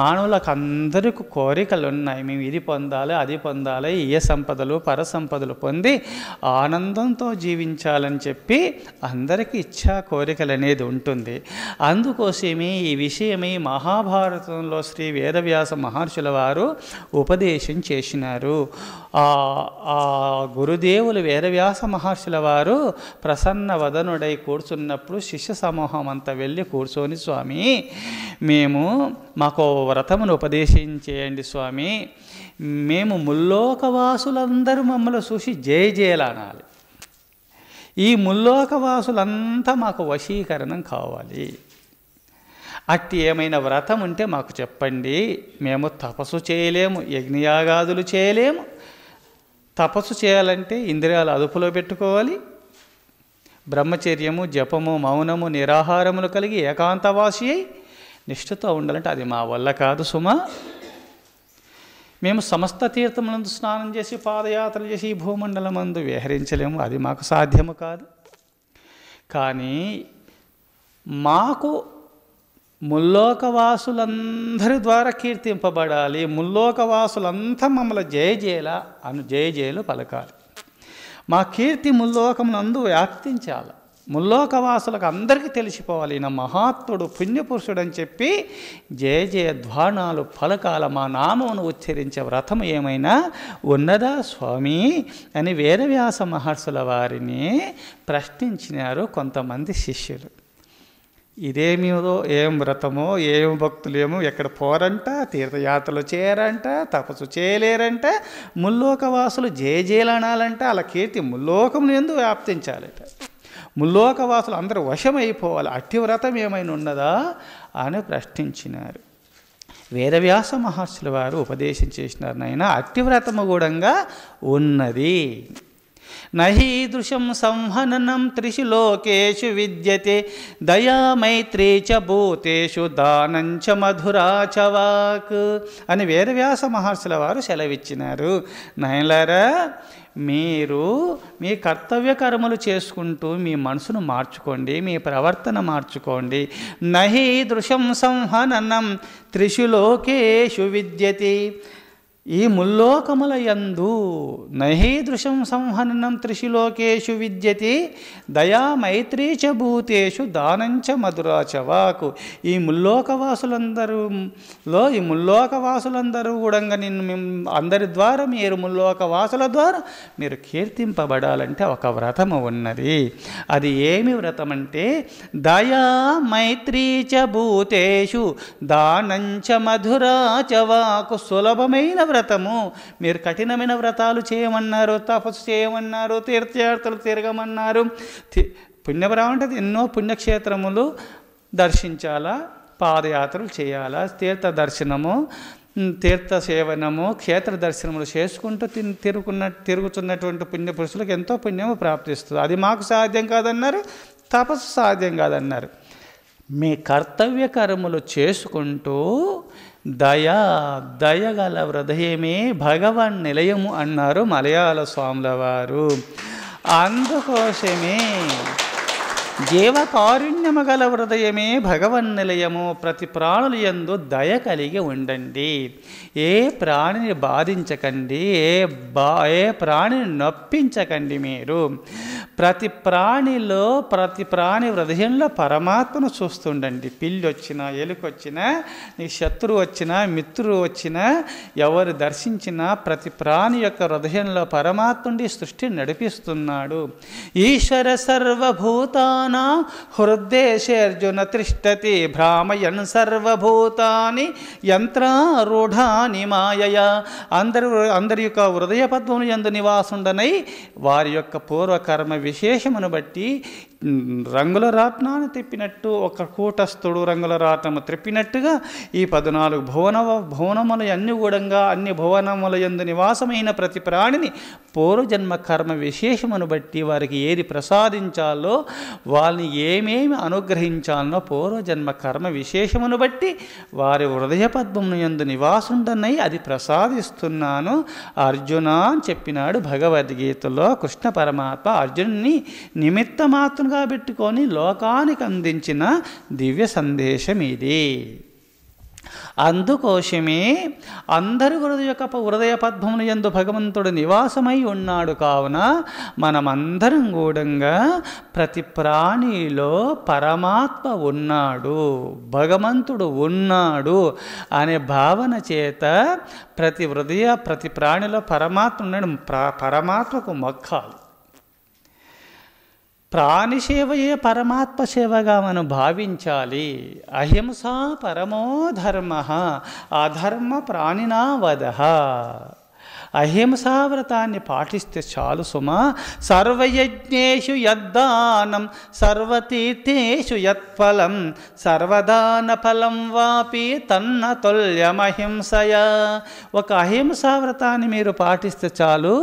మానవులకు అందరికీ కోరికలు ఉన్నాయి. మేము ఇది పొందాలి, అది పొందాలి, ఏ సంపదలు పర సంపదలు పొంది ఆనందంతో జీవించాలని చెప్పి అందరికీ ఇచ్చా కోరికలు అనేది ఉంటుంది. అందుకోసమే ఈ విషయమై మహాభారతంలో శ్రీ వేదవ్యాస మహర్షుల వారు ఉపదేశం చేసినారు. ఆ గురుదేవులు వేదవ్యాస మహర్షుల వారు ప్రసన్న వదనుడై కూర్చున్నప్పుడు శిష్య సమూహం అంతా వెళ్ళి కూర్చొని, స్వామి మాకు వ్రతమును ఉపదేశించేయండి స్వామి, మేము ముల్లోకవాసులందరూ మమ్మల్ని చూసి జయ జయలనాలి, ఈ ముల్లోకవాసులంతా మాకు వశీకరణం కావాలి, అట్టి ఏమైనా వ్రతం ఉంటే మాకు చెప్పండి. మేము తపస్సు చేయలేము, యజ్ఞయాగాదులు చేయలేము. తపస్సు చేయాలంటే ఇంద్రియాలు అదుపులో పెట్టుకోవాలి, బ్రహ్మచర్యము, జపము, మౌనము, నిరాహారములు కలిగి ఏకాంతవాసి అయి నిష్ఠతో ఉండాలంటే అది మా వల్ల కాదు సుమా. మేము సమస్త తీర్థములందు స్నానం చేసి పాదయాత్రలు చేసి ఈ భూమండలమందు విహరించలేము, అది మాకు సాధ్యము కాదు. కానీ మాకు ముల్లోకవాసులందరి ద్వారా కీర్తింపబడాలి, ముల్లోకవాసులంతా మమ్మల్ని జయజయలు పలకాలి, మా కీర్తి ముల్లోకమునందు వ్యాప్తించాలి, ముల్లోకవాసులకు అందరికీ తెలిసిపోవాలి ఈయన మహాత్ముడు పుణ్యపురుషుడు అని చెప్పి జయ జయ ధ్వానాలు పలకాల, మా నామమును ఉచ్చరించే వ్రతం ఏమైనా ఉన్నదా స్వామి అని వేదవ్యాస మహర్షుల వారిని ప్రశ్నించినారు కొంతమంది శిష్యులు. ఇదేమిదో, ఏం వ్రతమో, ఏం భక్తులేమో, ఎక్కడ పోరంట, తీర్థయాత్రలు చేయరంట, తపస్సు చేయలేరంట, ముల్లోకవాసులు జయజయలనాలంట, అలా కీర్తి ముల్లోకమును ఎందు వ్యాప్తించాలట, ముల్లోకవాసులు అందరూ వశమైపోవాలి, అట్టి వ్రతం ఏమైనా ఉన్నదా అని ప్రశ్నించినారు. వేదవ్యాస మహర్షుల వారు ఉపదేశం చేసినారు, నాయన అట్టి వ్రతము కూడా ఉన్నది. నహీదృశం సంహననం త్రిషు లోకేషు విద్యతే దయా మైత్రీ చ భూతేషు దానంచ మధురాచ వాక్ అని వేదవ్యాస మహర్షుల వారు సెలవిచ్చినారు. నాయనలారా, మీరు మీ కర్తవ్య కర్మలు చేసుకుంటూ మీ మనసును మార్చుకోండి, మీ ప్రవర్తన మార్చుకోండి. నహీదృశం సంహననం త్రిషు లోకేషు విద్యతే, ఈ ముల్లోకముల యందు నహీదృశం సంహననం త్రిషు లోకేషు విద్యతే దయా మైత్రీ చ భూతేషు దానంచ మధురాచ వాకు. ఈ ముల్లోకవాసులందరూ కూడా నిన్ను అందరి ద్వారా మీరు ముల్లోకవాసుల ద్వారా మీరు కీర్తింపబడాలంటే ఒక వ్రతము ఉన్నది. అది ఏమి వ్రతం అంటే దయా మైత్రీ చ భూతేషు దానంచ మధురాచ వాకు. సులభమైన వ్రతము. మీరు కఠినమైన వ్రతాలు చేయమన్నారు, తపస్సు చేయమన్నారు, తీర్థయాత్రలు తిరగమన్నారు. పుణ్యవ్రతం అంటే ఎన్నో పుణ్యక్షేత్రములు దర్శించాలా, పాదయాత్రలు చేయాలా, తీర్థ దర్శనము, తీర్థ సేవనము, క్షేత్ర దర్శనములు చేసుకుంటూ తిరుగుతున్నటువంటి పుణ్యపురుషులకు ఎంతో పుణ్యము ప్రాప్తిస్తుంది. అది మాకు సాధ్యం కాదన్నారు, తపస్సు సాధ్యం కాదన్నారు. మీ కర్తవ్య కర్మలు చేసుకుంటూ దయగల హృదయమే భగవన్ నిలయము అన్నారు మలయాళ స్వాముల వారు. అందుకోసమే జీవకారుణ్యము గల హృదయమే భగవన్ నిలయము. ప్రతి ప్రాణుల యందు దయ కలిగి ఉండండి. ఏ ప్రాణిని బాధించకండి, ఏ ప్రాణిని నొప్పించకండి. మీరు ప్రతి ప్రాణి హృదయంలో పరమాత్మను చూస్తుండండి. పిల్లి వచ్చినా, ఎలుకొచ్చినా, నీ శత్రువు వచ్చినా, మిత్రువు వచ్చినా, ఎవరు దర్శించినా ప్రతి ప్రాణి యొక్క హృదయంలో పరమాత్ముడి సృష్టిని నడిపిస్తున్నాడు. ఈశ్వర సర్వభూతానాం హృద్దేశేర్జున తిష్టతి భ్రామయన్ సర్వభూతాని యంత్రారూఢాని మాయయా. అందరి యొక్క హృదయ పద్మము యందు నివాసుండనై వారి యొక్క పూర్వకర్మ విశేషమును బట్టి రంగుల రాట్నాన్ని తిప్పినట్టు, ఒక కూటస్థుడు రంగుల రాట్నము త్రిప్పినట్టుగా ఈ 14 భువనముల అన్ని కూడా అన్ని భువనముల యందు నివాసమైన ప్రతి ప్రాణిని పూర్వజన్మ కర్మ విశేషమును బట్టి వారికి ఏది ప్రసాదించాలో, వాళ్ళని ఏమేమి అనుగ్రహించాలనో పూర్వజన్మ కర్మ విశేషమును బట్టి వారి హృదయ పద్మమును యందు నివాసుండనై అది ప్రసాదిస్తున్నాను అర్జున అని చెప్పినాడు భగవద్గీతలో. కృష్ణ పరమాత్మ అర్జునుని నిమిత్త మాత్రంగా పెట్టుకొని లోకానికి అందించిన దివ్య సందేశం ఇది. అందుకోసమే అందరి హృదయ పద్మముల యందు భగవంతుడు నివాసమై ఉన్నాడు. కావున మనమందరం కూడా ప్రతి ప్రాణిలో పరమాత్మ ఉన్నాడు, భగవంతుడు ఉన్నాడు అనే భావన చేత ప్రతి ప్రాణిలో పరమాత్మ ఉన్నాడు. పరమాత్మకు మొక్కాలి. ప్రాణి సేవయే పరమాత్మ సేవగా మనం భావించాలి. అహింసా పరమో ధర్మ, అధర్మ ప్రాణినా వదః. అహింసా వ్రతాన్ని పాటిస్తే చాలు సుమా. సర్వయజ్ఞేషు యద్దానం సర్వతీర్థేషు యత్ఫలం సర్వదాన ఫలం వాపి తన్న తుల్యమహింసయా. ఒక అహింసా వ్రతాన్ని మీరు పాటిస్తే చాలు,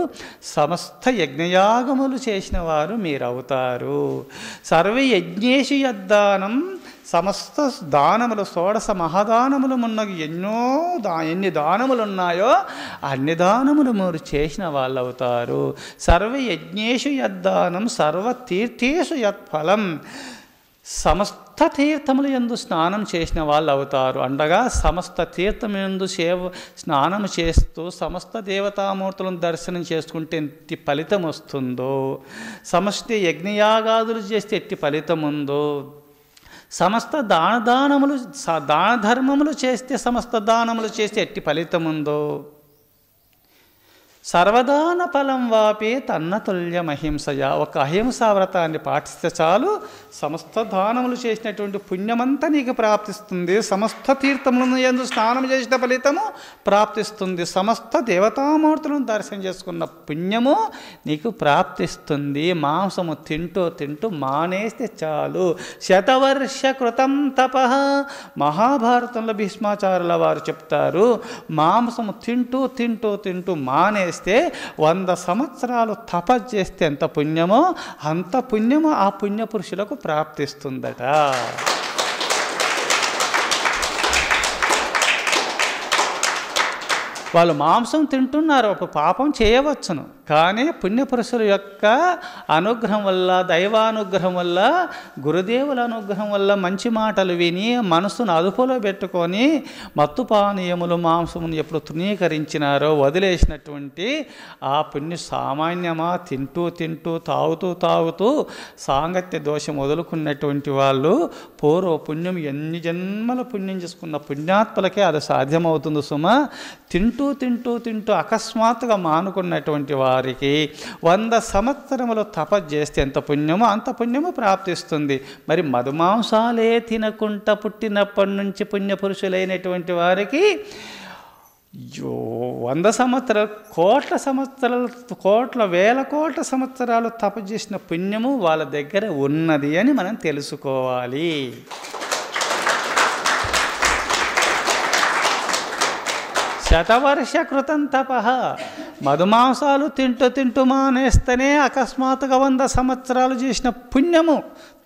సమస్త యజ్ఞయాగములు చేసిన వారు మీరవుతారు. సర్వయజ్ఞేషు యద్దానం, సమస్త దానములు, షోడశ మహాదానములు మున్నగు ఎన్ని దానములు ఉన్నాయో అన్ని దానములు మీరు చేసిన వాళ్ళు అవుతారు. సర్వయజ్ఞేషు యద్దానం సర్వతీర్థేషు యత్ఫలం, సమస్త తీర్థముల యందు స్నానం చేసిన వాళ్ళు అవుతారు. అండగా సమస్త తీర్థములందు స్నానం చేస్తూ సమస్త దేవతామూర్తులను దర్శనం చేసుకుంటే ఎట్టి ఫలితం వస్తుందో, సమస్త యజ్ఞయాగాదులు చేస్తే ఎట్టి ఫలితం ఉందో, సమస్త దాన ధర్మములు చేస్తే సమస్త దానములు చేస్తే ఎట్టి ఫలితం ఉందో, సర్వదాన ఫలం వాపే తన్న తుల్యమహింసయ. ఒక అహింసా వ్రతాన్ని పాటిస్తే చాలు, సమస్త దానములు చేసినటువంటి పుణ్యమంతా నీకు ప్రాప్తిస్తుంది. సమస్త తీర్థములను యందు స్నానం చేసిన ఫలితము ప్రాప్తిస్తుంది. సమస్త దేవతామూర్తులను దర్శనం చేసుకున్న పుణ్యము నీకు ప్రాప్తిస్తుంది. మాంసము తింటూ మానేస్తే చాలు. శతవర్ష కృతం తపః. మహాభారతంలో భీష్మాచార్యుల వారు చెప్తారు, మాంసము తింటూ మానేస్తే 100 సంవత్సరాలు తపస్సు చేస్తే ఎంత పుణ్యమో అంత పుణ్యము ఆ పుణ్యపురుషులకు ప్రాప్తిస్తుందట. వాళ్ళు మాంసం తింటున్నారు, ఒక పాపం చేయవచ్చును, కానీ పుణ్యపురుషుల యొక్క అనుగ్రహం వల్ల, దైవానుగ్రహం వల్ల, గురుదేవుల అనుగ్రహం వల్ల మంచి మాటలు విని మనసును అదుపులో పెట్టుకొని మత్తుపానీయములు మాంసమును ఎప్పుడు తృణీకరించినారో వదిలేసినటువంటి ఆ పుణ్య సామాన్యమా తింటూ తాగుతూ సాంగత్య దోషం వదులుకున్నటువంటి వాళ్ళు పూర్వ పుణ్యం ఎన్ని జన్మల పుణ్యం చేసుకున్న పుణ్యాత్మలకే అది సాధ్యమవుతుంది సుమా. తింటూ అకస్మాత్తుగా మానుకున్నటువంటి వారికి 100 సంవత్సరములు తపస్సు చేస్తే ఎంత పుణ్యమో అంత పుణ్యము ప్రాప్తిస్తుంది. మరి మధుమాంసాలే తినకుండా పుట్టినప్పటి నుంచి పుణ్యపురుషులైనటువంటి వారికి 100 సంవత్సరాలు, వేల కోట్ల సంవత్సరాలు తపస్సు చేసిన పుణ్యము వాళ్ళ దగ్గర ఉన్నది అని మనం తెలుసుకోవాలి. శతవర్ష కృతం తపః. మధుమాంసాలు తింటూ మానేస్తేనే అకస్మాత్తుగా 100 సంవత్సరాలు చేసిన పుణ్యము,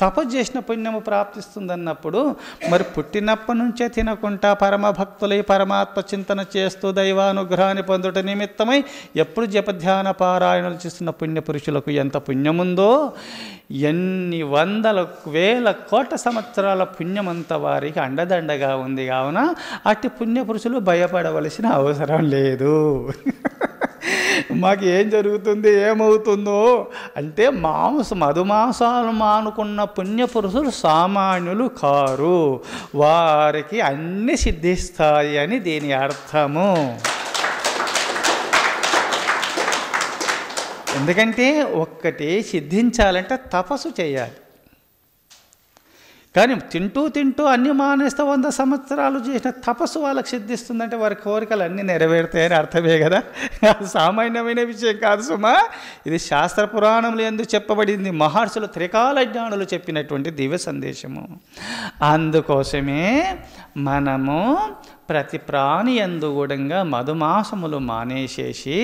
తపస్సు చేసిన పుణ్యము ప్రాప్తిస్తుందన్నప్పుడు మరి పుట్టినప్పటి నుంచే తినకుండా పరమభక్తులై పరమాత్మ చింతన చేస్తూ దైవానుగ్రహాన్ని పొందుట నిమిత్తమై ఎప్పుడు జపధ్యాన పారాయణలు చేస్తున్న పుణ్యపురుషులకు ఎంత పుణ్యముందో, ఎన్ని 100,000 కోట్ల సంవత్సరాల పుణ్యమంతా వారికి అండదండగా ఉంది. కావున అట్టి పుణ్యపురుషులు భయపడవలసిన అవసరం లేదు. మాకు ఏం జరుగుతుంది, ఏమవుతుందో అంటే మధుమాంసాలు మానుకున్న పుణ్యపురుషులు సామాన్యులు కారు, వారికి అన్ని సిద్ధిస్తాయి అని దీని అర్థము. ఎందుకంటే ఒక్కటి సిద్ధించాలంటే తపస్సు చేయాలి. కానీ తింటూ అన్నీ మానేస్తే 100 సంవత్సరాలు చేసిన తపస్సు వాళ్ళకి సిద్ధిస్తుందంటే వారి కోరికలు అన్నీ నెరవేరుతాయని అర్థమే కదా. సామాన్యమైన విషయం కాదు సుమా. ఇది శాస్త్ర పురాణములు ఎందుకు చెప్పబడింది, మహర్షులు త్రికాల జ్ఞానులు చెప్పినటువంటి దివ్య సందేశము. అందుకోసమే మనము ప్రతి ప్రాణి యందు కూడా మధుమాంసములు మానేసేసి,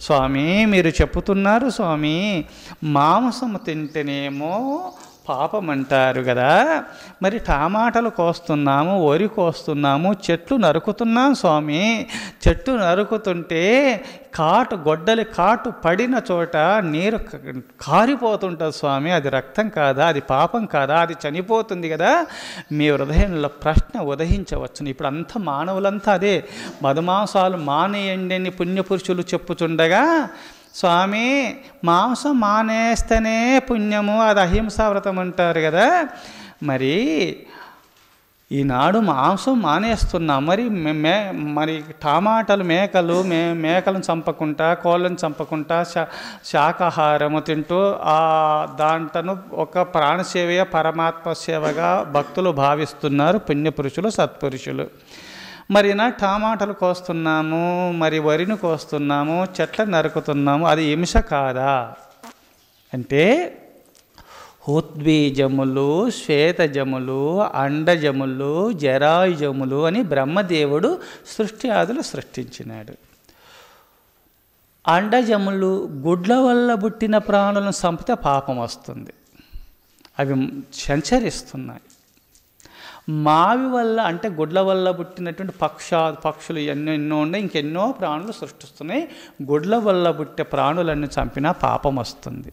స్వామి మీరు చెప్పుతున్నారు స్వామి మాంసము తింటేనేమో పాపం అంటారు కదా. మరి టమాటాలు కోస్తున్నాము, వరి కోస్తున్నాము, చెట్లు నరుకుతున్నాం స్వామి. చెట్టు నరుకుతుంటే గొడ్డలి కాటు పడిన చోట నీరు కారిపోతుంటుంది స్వామి. అది రక్తం కాదా? అది పాపం కాదా? అది చనిపోతుంది కదా. మీ హృదయంలో ప్రశ్న ఉదయించవచ్చును. ఇప్పుడు అంతా మానవులంతా అదే, మధుమాంసాలు మానేయండి అని పుణ్యపురుషులు చెప్పుచుండగా, స్వామి మాంసం మానేస్తేనే పుణ్యము, అది అహింసా వ్రతం అంటారు కదా. మరి ఈనాడు మాంసం మానేస్తున్నాం, మరి టమాటాలు మేకలను చంపకుండా, కోళ్ళను చంపకుండా శాకాహారము తింటూ దాంట్ను ఒక ప్రాణసేవయ పరమాత్మ సేవగా భక్తులు భావిస్తున్నారు పుణ్యపురుషులు, సత్పురుషులు. మరి నా టమాటాలు కోస్తున్నాము, మరి వరిని కోస్తున్నాము, చెట్లను నరుకుతున్నాము, అది హింస కాదా అంటే, ఉద్బీజములు, శ్వేతజములు, అండజములు, జరాయుజములు అని బ్రహ్మదేవుడు సృష్టి ఆదులు సృష్టించినాడు. అండజములు గుడ్ల వల్ల పుట్టిన ప్రాణులను చంపితే పాపం వస్తుంది, అవి సంచరిస్తున్నాయి. మావి వల్ల అంటే గుడ్ల వల్ల పుట్టినటువంటి పక్షులు ఎన్నో ఉన్నాయి, ఇంకెన్నో ప్రాణులు సృష్టిస్తున్నాయి. గుడ్ల వల్ల పుట్టే ప్రాణులన్నీ చంపినా పాపం వస్తుంది.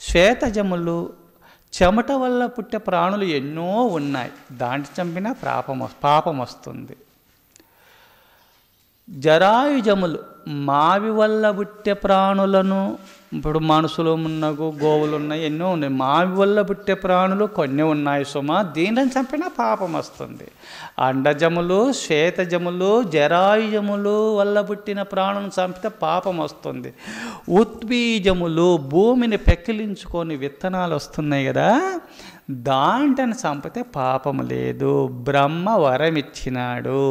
శ్వేతజములు చెమట వల్ల పుట్టే ప్రాణులు ఎన్నో ఉన్నాయి, దాంట్లో చంపినా పాపం వస్తుంది. జరాయుజములు మావి వల్ల పుట్టే ప్రాణులను, ఇప్పుడు మనుషులు ఉన్నగు, గోవులు ఉన్నాయి, ఎన్నో ఉన్నాయి. మావి వల్ల పుట్టే ప్రాణులు కొన్ని ఉన్నాయి సుమా, దీనిని చంపినా పాపం వస్తుంది. అండజములు, శ్వేతజములు, జరాయుజములు వల్ల పుట్టిన ప్రాణులను చంపితే పాపం వస్తుంది. ఉద్బీజములు భూమిని పెకిలించుకొని విత్తనాలు వస్తున్నాయి కదా, దాంట్ని చంపితే పాపం లేదు, బ్రహ్మ వరం ఇచ్చినాడు.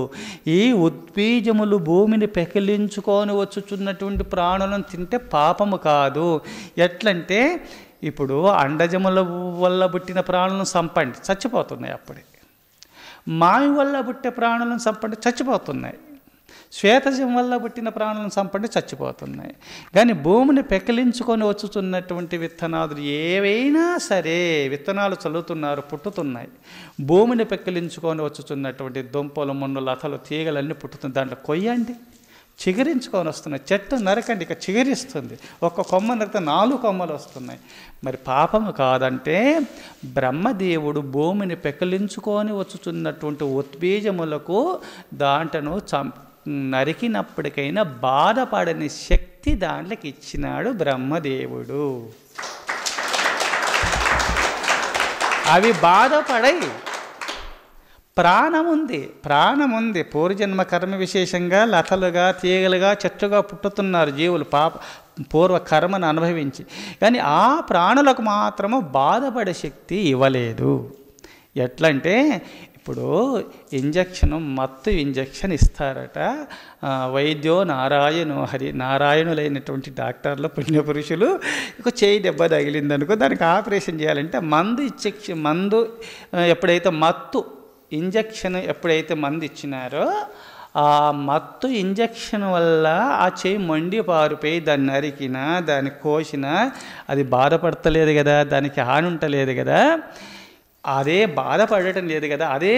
ఈ ఉద్బీజములు భూమిని పెకిలించుకొని వచ్చుచున్నటువంటి ప్రాణులను తింటే పాపము కాదు. ఎట్లంటే ఇప్పుడు అండజముల వల్ల పుట్టిన ప్రాణులను చంపండి, చచ్చిపోతున్నాయి. అప్పుడే మావి వల్ల పుట్టే ప్రాణులను చంపండి, చచ్చిపోతున్నాయి. శ్వేతజం వల్ల పుట్టిన ప్రాణులను చంపండి, చచ్చిపోతున్నాయి. కానీ భూమిని పెకిలించుకొని వచ్చుతున్నటువంటి విత్తనాలు ఏవైనా సరే, విత్తనాలు చల్లుతున్నారు, పుట్టుతున్నాయి. భూమిని పెకిలించుకొని వచ్చుతున్నటువంటి దుంపలు, మున్నులు, లతలు, తీగలన్నీ పుట్టుతుంది. దాంట్లో కొయ్యండి, చిగురించుకొని వస్తున్నాయి. చెట్టు నరకండి, ఇక చిగురిస్తుంది. ఒక్క కొమ్మ నరికితే 4 కొమ్మలు వస్తున్నాయి. మరి పాపము కాదంటే, బ్రహ్మదేవుడు భూమిని పెకిలించుకొని వచ్చుతున్నటువంటి ఉద్బీజములకు దాంట్ను నరికినప్పటికైనా బాధపడని శక్తి దాంట్లోకి ఇచ్చినాడు బ్రహ్మదేవుడు. అవి బాధపడయి, ప్రాణముంది. పూర్వజన్మ కర్మ విశేషంగా లతలుగా, తీగలుగా, చెట్టుగా పుట్టుతున్నారు జీవులు పూర్వ కర్మను అనుభవించి. కానీ ఆ ప్రాణులకు మాత్రము బాధపడే శక్తి ఇవ్వలేదు. ఎట్లంటే ఇప్పుడు మత్తు ఇంజెక్షన్ ఇస్తారట. వైద్యో నారాయణో హరి, నారాయణులైనటువంటి డాక్టర్లు, పుణ్యపురుషులు, ఇక చేయి దెబ్బ తగిలిందనుకో, దానికి ఆపరేషన్ చేయాలంటే మందు ఎప్పుడైతే మత్తు ఇంజెక్షన్ మందు ఇచ్చినారో, ఆ మత్తు ఇంజెక్షన్ వల్ల ఆ చేయి మండి పారిపోయి దాన్ని నరికినా, దాన్ని కోసినా అది బాధపడతలేదు కదా, దానికి హాని ఉండలేదు కదా, అదే బాధపడటం లేదు కదా. అదే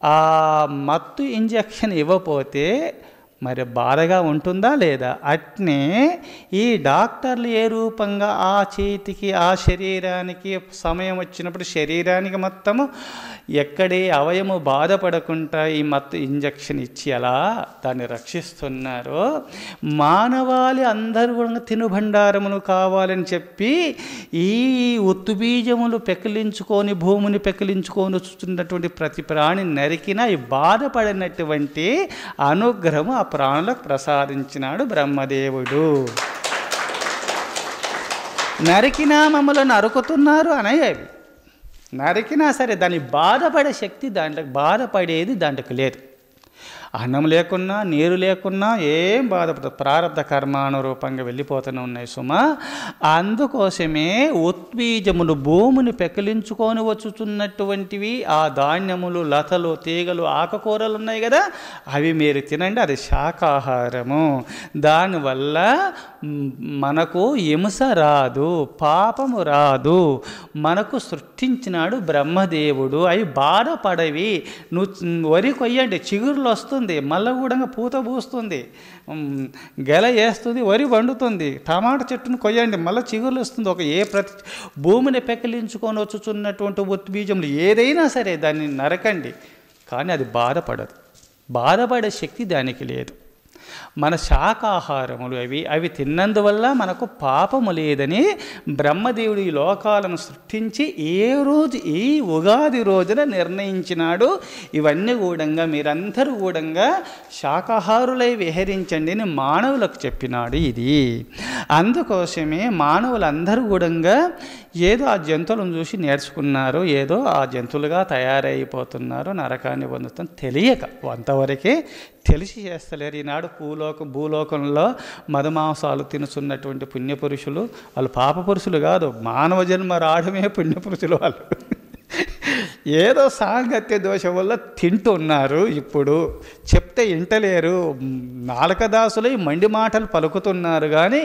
ఆ మత్తు ఇంజెక్షన్ ఇవ్వకపోతే మరి బాధగా ఉంటుందా లేదా? అట్నే ఈ డాక్టర్లు ఏ రూపంగా ఆ చేతికి, ఆ శరీరానికి సమయం వచ్చినప్పుడు శరీరానికి మొత్తము ఎక్కడే అవయము బాధపడకుండా ఈ మత్తు ఇంజెక్షన్ ఇచ్చి అలా దాన్ని రక్షిస్తున్నారో, మానవాళి అందరూ కూడా తినుబండారములు కావాలని చెప్పి ఈ ఉత్తుబీజములు పెకిలించుకొని, భూమిని పెకిలించుకొని వచ్చుతున్నటువంటి ప్రతి ప్రాణి నరికినా ఈ బాధపడినటువంటి అనుగ్రహము ఆ ప్రాణులకు ప్రసాదించినాడు బ్రహ్మదేవుడు. నరికినా మమ్మల్ని నరుకుతున్నారు అనేవి, నరికినా సరే దాన్ని బాధపడే శక్తి దాంట్లోకి, బాధపడేది దాంట్లోకి లేదు. అన్నం లేకున్నా నీరు లేకున్నా ఏం బాధపడదు, ప్రారంధ కర్మానురూపంగా వెళ్ళిపోతూనే ఉన్నాయి సుమా. అందుకోసమే ఉద్బీజములు భూమిని పెకిలించుకొని వచ్చుతున్నటువంటివి ఆ ధాన్యములు, లతలు, తీగలు, ఆకుకూరలు ఉన్నాయి కదా, అవి మీరు తినండి, అది శాకాహారము. దానివల్ల మనకు హింస రాదు, పాపము రాదు. మనకు సృష్టించినాడు బ్రహ్మదేవుడు. అవి బాధపడవి. నువ్వు వరి కొయ్యండి, చిగురులు వస్తుంది, మళ్ళీ కూడా పూత పూస్తుంది, గెల వేస్తుంది, వరి వండుతుంది. టమాటా చెట్టును కొయ్యండి, మళ్ళీ చిగురులు వస్తుంది. భూమిని పెకిలించుకొని వచ్చుచున్నటువంటి ఉద్బీజములు ఏదైనా సరే దాన్ని నరకండి, కానీ అది బాధపడదు. బాధపడే శక్తి దానికి లేదు. మన శాకాహారములు అవి తిన్నందువల్ల మనకు పాపము లేదని బ్రహ్మదేవుడు ఈ లోకాలను సృష్టించి ఈ ఉగాది రోజున నిర్ణయించినాడు. ఇవన్నీ కూడా మీరందరూ కూడా శాకాహారులై విహరించండి అని మానవులకు చెప్పినాడు. ఇది అందుకోసమే మానవులందరూ కూడా ఏదో ఆ జంతువులను చూసి నేర్చుకున్నారు, ఏదో ఆ జంతువులుగా తయారైపోతున్నారు, నరకాన్ని పొందుతాం తెలియక. అంతవరకే తెలిసి చేస్తలేరు. ఈనాడు భూలోకంలో మధుమాంసాలు తినుచున్నటువంటి పుణ్యపురుషులు వాళ్ళు పాపపురుషులు కాదు, మానవ జన్మ రావడమే పుణ్యపురుషులు. వాళ్ళు ఏదో సాంగత్య దోషం వల్ల తింటున్నారు. ఇప్పుడు చెప్తే ఇంటలేరు, నాలుకదాసులై మండి మాటలు పలుకుతున్నారు. కానీ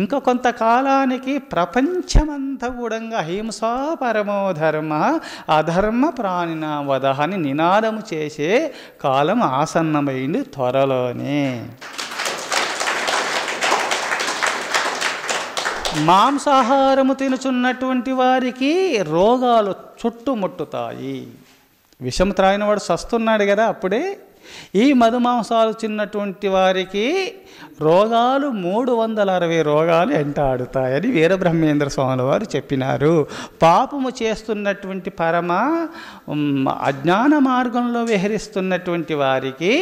ఇంకా కొంతకాలానికి ప్రపంచమంతా కూడా అహింసా పరమో ధర్మ అధర్మ ప్రాణినా వధ అని నినాదము చేసే కాలం ఆసన్నమైంది త్వరలోనే. మాంసాహారము తినుచున్నటువంటి వారికి రోగాలు చుట్టుముట్టుతాయి. విషం త్రాగిన వాడు సస్తున్నాడు కదా అప్పుడే. ఈ మధుమాంసాలు తిన్నటువంటి వారికి రోగాలు 360 రోగాలు వెంటాడుతాయని వీరబ్రహ్మేంద్ర స్వాముల వారు చెప్పినారు. పాపము చేస్తున్నటువంటి అజ్ఞాన మార్గంలో విహరిస్తున్నటువంటి వారికి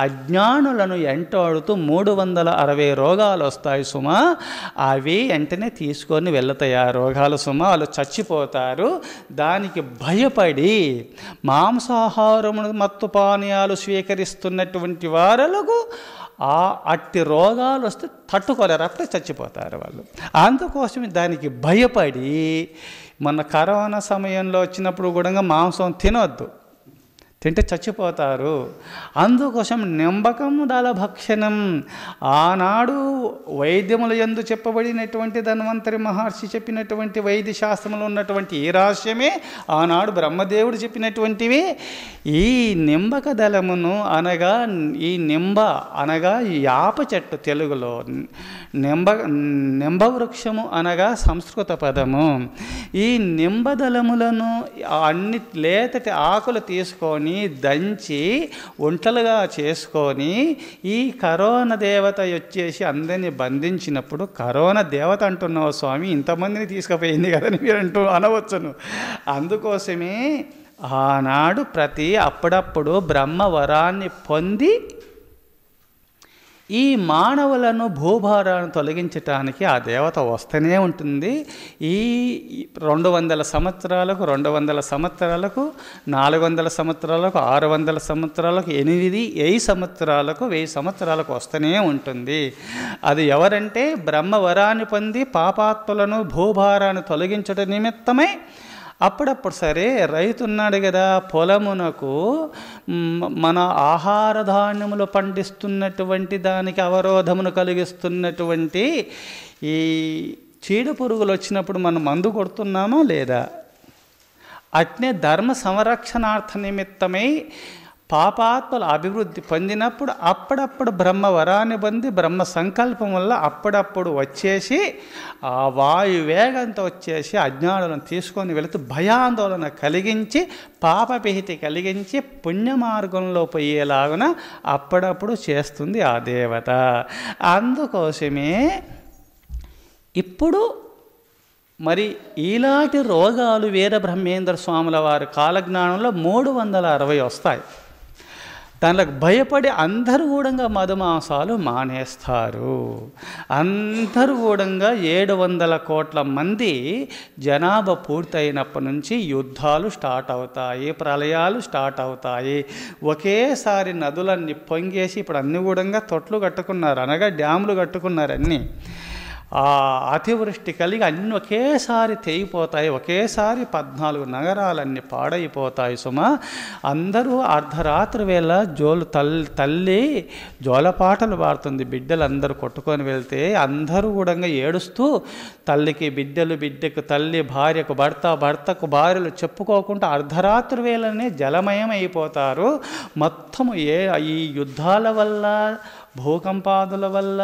అజ్ఞానులను ఎంటాడుతూ 360 రోగాలు వస్తాయి సుమా. అవి వెంటనే తీసుకొని వెళతాయి ఆ రోగాలు సుమా. వాళ్ళు చచ్చిపోతారు. దానికి భయపడి మాంసాహారమును మత్తు పానీయాలు స్వీకరిస్తున్నటువంటి వారులకు అట్టి రోగాలు వస్తే తట్టుకోలేరు, అప్పుడే చచ్చిపోతారు వాళ్ళు. అందుకోసం దానికి భయపడి మన కరోనా సమయంలో వచ్చినప్పుడు కూడా మాంసం తినొద్దు, తింటే చచ్చిపోతారు. అందుకోసం నింబకము దళ భక్షణం. ఆనాడు వైద్యముల యందు చెప్పబడినటువంటి ధన్వంతరి మహర్షి చెప్పినటువంటి వైద్య శాస్త్రంలో ఉన్నటువంటి ఈ రహస్యమే ఆనాడు బ్రహ్మదేవుడు చెప్పినటువంటివి. ఈ నింబక దళమును అనగా ఈ నింబ అనగా యాప చెట్టు తెలుగులో, నింబ వృక్షము అనగా సంస్కృత పదము. ఈ నింబదళములను అన్ని లేతటి ఆకులు తీసుకొని దంచి వంటలుగా చేసుకొని ఈ కరోనా దేవత వచ్చేసి అందరినీ బంధించినప్పుడు, కరోనా దేవత అంటున్నావు స్వామి, ఇంతమందిని తీసుకుపోయింది కదని మీరు అనవచ్చును. అందుకోసమే ఆనాడు అప్పుడప్పుడు బ్రహ్మవరాన్ని పొంది ఈ మానవులను భూభారాన్ని తొలగించటానికి ఆ దేవత వస్తూనే ఉంటుంది. ఈ 200 సంవత్సరాలకు 200 సంవత్సరాలకు 400 సంవత్సరాలకు 600 సంవత్సరాలకు 1000 సంవత్సరాలకు 1000 సంవత్సరాలకు వస్తూనే ఉంటుంది. అది ఎవరంటే బ్రహ్మవరాన్ని పొంది పాపాత్ములను భూభారాన్ని తొలగించడం నిమిత్తమై అప్పుడప్పుడు సరే రైతున్నాడు కదా, పొలమునకు మన ఆహార ధాన్యములు పండిస్తున్నటువంటి దానికి అవరోధమును కలిగిస్తున్నటువంటి ఈ చీడ పురుగులు వచ్చినప్పుడు మనం మందు కొడుతున్నామా లేదా? అట్నే ధర్మ సంరక్షణార్థ నిమిత్తమై పాపాత్మలు అభివృద్ధి పొందినప్పుడు అప్పుడప్పుడు బ్రహ్మవరాన్ని పొంది బ్రహ్మ సంకల్పం వల్ల అప్పుడప్పుడు వచ్చేసి ఆ వాయు వేగంతో వచ్చేసి అజ్ఞానులను తీసుకొని వెళుతూ భయాందోళన కలిగించి పాపభీతి కలిగించి పుణ్య మార్గంలో పోయేలాగున అప్పుడప్పుడు చేస్తుంది ఆ దేవత. అందుకోసమే ఇప్పుడు మరి ఇలాంటి రోగాలు వీరబ్రహ్మేంద్ర స్వాముల వారి కాలజ్ఞానంలో 360 వస్తాయి. దానికి భయపడి అందరూ కూడా మధుమాంసాలు మానేస్తారు. అందరూ కూడా 700 కోట్ల మంది జనాభా పూర్తయినప్పటి నుంచి యుద్ధాలు స్టార్ట్ అవుతాయి, ప్రళయాలు స్టార్ట్ అవుతాయి. ఒకేసారి నదులన్నీ పొంగేసి ఇప్పుడు అన్ని కూడా తొట్లు కట్టుకున్నారు, అనగా డ్యాములు కట్టుకున్నారు. అన్నీ ఆ అతివృష్టి కలిగి అన్నీ ఒకేసారి తెగిపోతాయి. ఒకేసారి 14 నగరాలన్నీ పాడైపోతాయి. సుమ అందరూ అర్ధరాత్రి వేళ తల్లి జోలపాటలు పాడుతుంది. బిడ్డలందరూ కొట్టుకొని వెళ్తే అందరూ కూడా ఏడుస్తూ తల్లికి బిడ్డలు, బిడ్డకు తల్లి, భార్యకు భర్త, భర్తకు భార్యలు చెప్పుకోకుండా అర్ధరాత్రి వేళనే జలమయం అయిపోతారు. మొత్తము ఈ యుద్ధాల వల్ల, భూకంపాదుల వల్ల,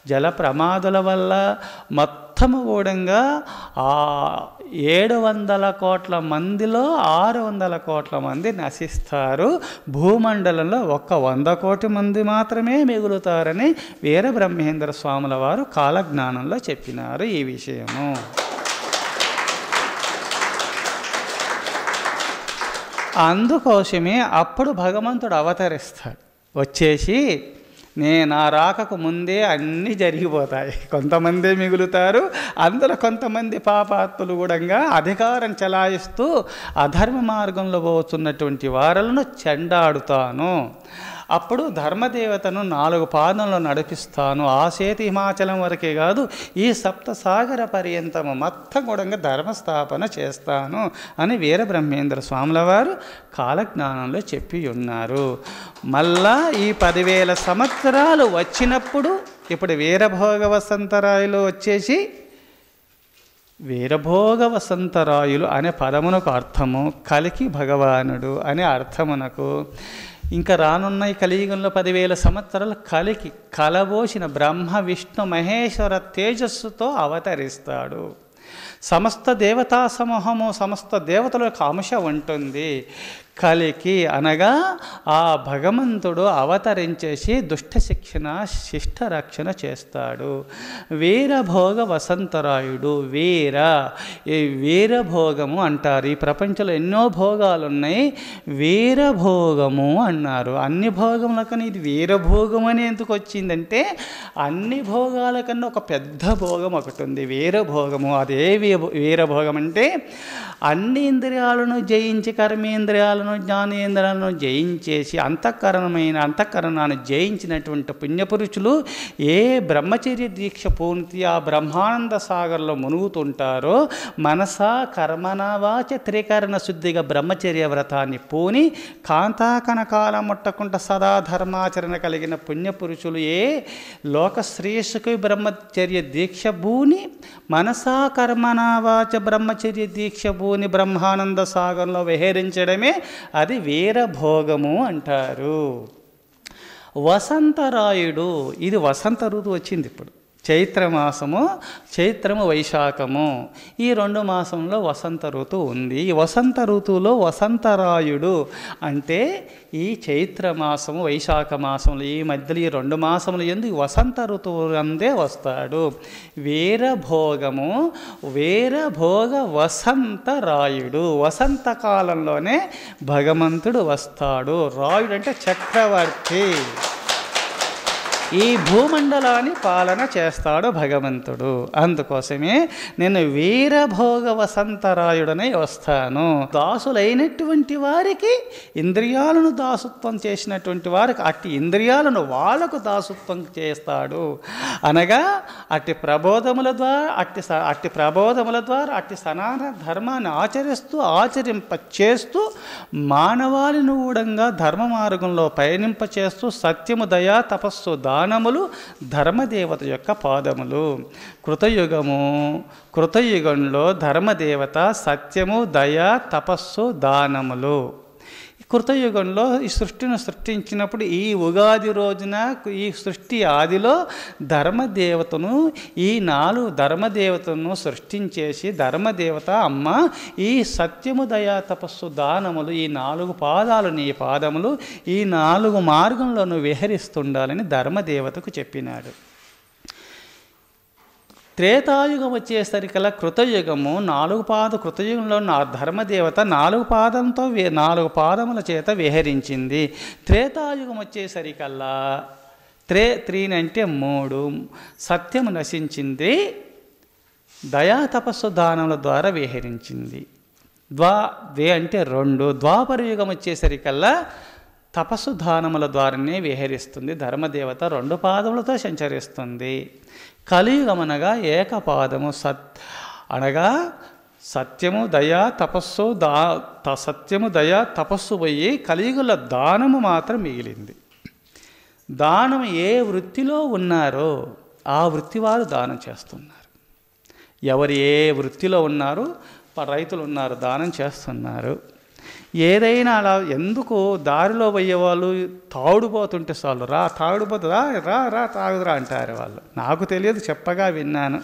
జల ప్రమాదాల వల్ల మొత్తము కూడా ఆ 700 కోట్ల మందిలో 600 కోట్ల మంది నశిస్తారు. భూమండలంలో 100 కోటి మంది మాత్రమే మిగులుతారని వీరబ్రహ్మేంద్ర స్వాముల వారు కాలజ్ఞానంలో చెప్పినారు ఈ విషయము. అందుకోసమే అప్పుడు భగవంతుడు అవతరిస్తాడు. వచ్చేసి నా రాకకు ముందే అన్నీ జరిగిపోతాయి. కొంతమందే మిగులుతారు. అందులో కొంతమంది పాపాత్ములు కూడా అధికారం చలాయిస్తూ అధర్మ మార్గంలో పోతున్నటువంటి వారలను చెండాడుతాను. అప్పుడు ధర్మదేవతను 4 పాదంలో నడిపిస్తాను. ఆ చేతి హిమాచలం వరకే కాదు, ఈ సప్తసాగర పర్యంతము మొత్తం కూడా ధర్మస్థాపన చేస్తాను అని వీరబ్రహ్మేంద్ర స్వాముల వారు కాలజ్ఞానంలో చెప్పి ఉన్నారు. మళ్ళా ఈ 10,000 సంవత్సరాలు వచ్చినప్పుడు ఇప్పుడు వీరభోగ వసంతరాయులు వచ్చేసి, వీరభోగ వసంతరాయులు అనే పదమునకు అర్థము కలికి భగవానుడు అనే అర్థమునకు. ఇంకా రానున్న ఈ కలియుగంలో 10,000 సంవత్సరాలు కలికి కలబోసిన బ్రహ్మ విష్ణు మహేశ్వర తేజస్సుతో అవతరిస్తాడు. సమస్త దేవతా సమూహము, సమస్త దేవతలకు అంశ ఉంటుంది. కలికి అనగా ఆ భగవంతుడు అవతరించేసి దుష్ట శిక్షణ, శిష్ట రక్షణ చేస్తాడు. వీరభోగ వసంతరాయుడు ఈ వీరభోగము అంటారు. ఈ ప్రపంచంలో ఎన్నో భోగాలు ఉన్నాయి, వీరభోగము అన్నారు. అన్ని భోగముల కన్నా ఇది వీరభోగం అని ఎందుకు వచ్చిందంటే, అన్ని భోగాల కన్నా ఒక పెద్ద భోగం ఒకటి ఉంది, వీరభోగము. అదే వీరభోగం అంటే అన్ని ఇంద్రియాలను జయించి, కర్మేంద్రియాలను, జ్ఞానేంద్రియాలను జయించేసి అంతఃకరణాన్ని జయించినటువంటి పుణ్యపురుషులు ఏ బ్రహ్మచర్య దీక్ష పూర్తి ఆ బ్రహ్మానంద సాగర్లో మునుగుతుంటారో, మనసా కర్మణ వాచ త్రికరణ శుద్ధిగా బ్రహ్మచర్య వ్రతాన్ని పూని కాంతాకనకాల ముట్టకుండా సదా ధర్మాచరణ కలిగిన పుణ్యపురుషులు ఏ లోకశ్రేయస్సుకు బ్రహ్మచర్య దీక్ష భూని, మనసా కర్మణ వాచ బ్రహ్మచర్య దీక్ష భూని బ్రహ్మానంద సాగర్లో విహరించడమే అది వీరభోగము అంటారు. వసంతరాయుడు, ఇది వసంత ఋతువు వచ్చింది. ఇప్పుడు చైత్రమాసము, చైత్రము వైశాఖము, ఈ 2 మాసంలో వసంత ఋతువు ఉంది. ఈ వసంత ఋతువులో వసంతరాయుడు అంటే ఈ చైత్రమాసము, వైశాఖ మాసంలో ఈ మధ్యలో ఈ 2 మాసములు ఎందుకు వసంత ఋతువు అందే వస్తాడు. వీరభోగము, వీరభోగ వసంతరాయుడు, వసంత కాలంలోనే భగవంతుడు వస్తాడు. రాయుడు అంటే చక్రవర్తి, ఈ భూమండలాన్ని పాలన చేస్తాడు భగవంతుడు. అందుకోసమే నేను వీరభోగ వసంతరాయుడనై వస్తాను. దాసులైనటువంటి వారికి, ఇంద్రియాలను దాసత్వం చేసినటువంటి వారికి అట్టి ఇంద్రియాలను వాళ్ళకు దాసత్వం చేస్తాడు. అనగా అట్టి ప్రబోధముల ద్వారా అట్టి సనాతన ధర్మాన్ని ఆచరింపచేస్తూ మానవాళిని ఊడంగా ధర్మ మార్గంలో పయనింపచేస్తూ సత్యము, దయా, తపస్సు, దానములు ధర్మదేవత యొక్క పాదములు. కృతయుగంలో ధర్మదేవత సత్యము, దయ, తపస్సు, దానములు. కృతయుగంలో ఈ సృష్టిని సృష్టించినప్పుడు ఈ ఉగాది రోజున ఈ సృష్టి ఆదిలో ధర్మదేవతను, ఈ 4 ధర్మదేవతను సృష్టించేసి ధర్మదేవత అమ్మ ఈ సత్యము, దయా, తపస్సు, దానములు ఈ 4 పాదాలు నీ పాదములు, ఈ 4 మార్గంలో నువ్వు విహరిస్తుండాలని ధర్మదేవతకు చెప్పినాడు. త్రేతాయుగం వచ్చేసరికల్లా కృతయుగము 4 కృతయుగంలో నా ధర్మదేవత 4 పాదముల చేత విహరించింది. త్రేతాయుగం వచ్చేసరికల్లా త్రీని అంటే 3 సత్యము నశించింది, దయా తపస్సు దానముల ద్వారా విహరించింది. అంటే 2 ద్వాపర యుగం వచ్చేసరికల్లా తపస్సు దానముల ద్వారానే విహరిస్తుంది. ధర్మదేవత 2 పాదములతో సంచరిస్తుంది. కలియుగం అనగా ఏకపాదము అనగా సత్యము దయా తపస్సు పోయి కలియుగంలో దానము మాత్రం మిగిలింది. దానం ఏ వృత్తిలో ఉన్నారో ఆ వృత్తి వారు దానం చేస్తున్నారు. ఎవరు ఏ వృత్తిలో ఉన్నారో రైతులు ఉన్నారు, దానం చేస్తున్నారు. ఏదైనా అలా ఎందుకు దారిలో పోయేవాళ్ళు తాగుడుపోతుంటే చాలు, తాగుడుపోతుందా రా తాగుదురా అంటారు వాళ్ళు. నాకు తెలియదు, చెప్పగా విన్నాను.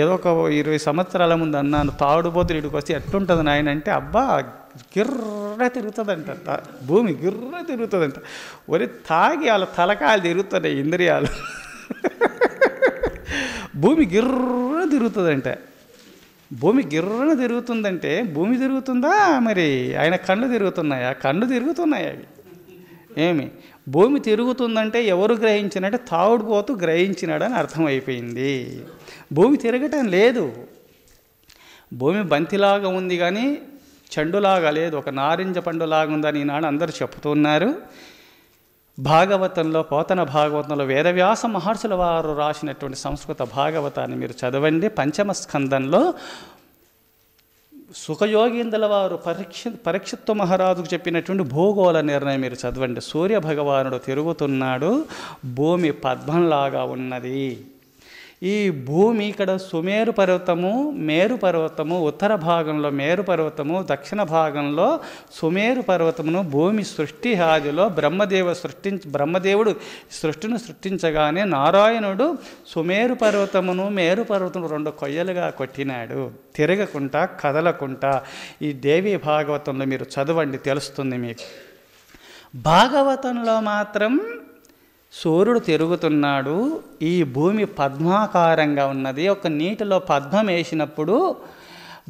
ఏదో ఒక 20 సంవత్సరాల ముందు అన్నాను, తాగుడుపోతులు ఇక్కడికి వస్తే ఎట్లుంటుంది నాయన అంటే, అబ్బా గిర్ర తిరుగుతుందంట, భూమి గిర్ర తిరుగుతుందంట. ఒరి తాగి వాళ్ళ తలకాయలు తిరుగుతున్నాయి ఇంద్రియాలు, భూమి గిర్ర తిరుగుతుందంట. భూమి గిర్రన తిరుగుతుందంటే భూమి తిరుగుతుందా, మరి ఆయన కళ్ళు తిరుగుతున్నాయా? కళ్ళు తిరుగుతున్నాయి అవి. ఏమి భూమి తిరుగుతుందంటే ఎవరు గ్రహించినట్టే తాగుడుపోతూ గ్రహించినాడని అర్థమైపోయింది. భూమి తిరగటం లేదు. భూమి బంతిలాగా ఉంది కానీ చెండులాగా లేదు, ఒక నారింజ పండులాగా ఉందని ఈనాడు అందరూ చెప్తున్నారు. భాగవతంలో, పోతన భాగవతంలో వేదవ్యాస మహర్షుల వారు రాసినటువంటి సంస్కృత భాగవతాన్ని మీరు చదవండి. 5వ స్కందంలో సుఖయోగీంద్రుల వారు పరీక్షిత్తు మహారాజుకు చెప్పినటువంటి భూగోళ నిర్ణయం మీరు చదవండి. సూర్య భగవానుడు తిరుగుతున్నాడు, భూమి పద్మంలాగా ఉన్నది. ఈ భూమి ఇక్కడ సుమేరు పర్వతము, మేరు పర్వతము, ఉత్తర భాగంలో మేరు పర్వతము, దక్షిణ భాగంలో సుమేరు పర్వతమును భూమి సృష్టి ఆదిలో బ్రహ్మదేవుడు సృష్టిని సృష్టించగానే నారాయణుడు సుమేరు పర్వతమును మేరు పర్వతము 2 కొయ్యలుగా కొట్టినాడు, తిరగకుండా కదలకుండా. ఈ దేవి భాగవతంలో మీరు చదవండి, తెలుస్తుంది మీకు. భాగవతంలో మాత్రం సూర్యుడు తిరుగుతున్నాడు, ఈ భూమి పద్మాకారంగా ఉన్నది. ఒక నీటిలో పద్మం వేసినప్పుడు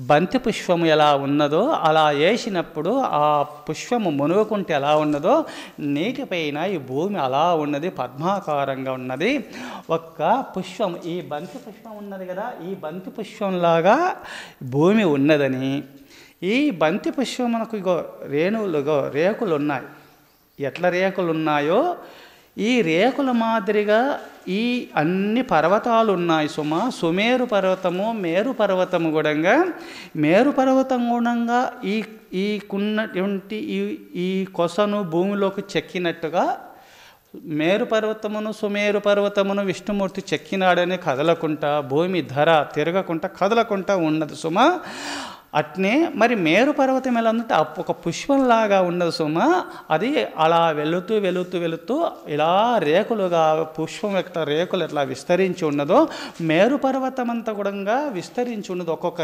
బంతి పుష్పము ఎలా ఉన్నదో అలా వేసినప్పుడు ఆ పుష్పము మునుగుకుంటే ఎలా ఉన్నదో నీటిపైన ఈ భూమి అలా ఉన్నది, పద్మాకారంగా ఉన్నది. ఒక్క పుష్పం, ఈ బంతి పుష్పం ఉన్నది కదా, ఈ బంతి పుష్పంలాగా భూమి ఉన్నదని, ఈ బంతి పుష్పమునకు రేకులు ఉన్నాయి. ఎట్లా రేకులు ఉన్నాయో ఈ రేకుల మాదిరిగా ఈ అన్ని పర్వతాలు ఉన్నాయి సుమా. సుమేరు పర్వతము, మేరు పర్వతము గుణంగా, మేరు పర్వతం గుణంగా ఈ కున్నటువంటి ఈ కొసను భూమిలోకి చెక్కినట్టుగా మేరు పర్వతమును సుమేరు పర్వతమును విష్ణుమూర్తి చెక్కినాడని కదలకుండా, భూమి ధర తిరగకుండా కదలకుండా ఉన్నది సుమా. అట్నే మరి మేరు పర్వతం ఎలా ఉందంటే ఒక పుష్పంలాగా ఉన్నది సుమ. అది అలా వెళుతూ ఇలా రేకులుగా, పుష్పం యొక్క రేకులు ఎట్లా విస్తరించి ఉన్నదో మేరు పర్వతం అంతా కూడా విస్తరించి ఉన్నది. ఒక్కొక్క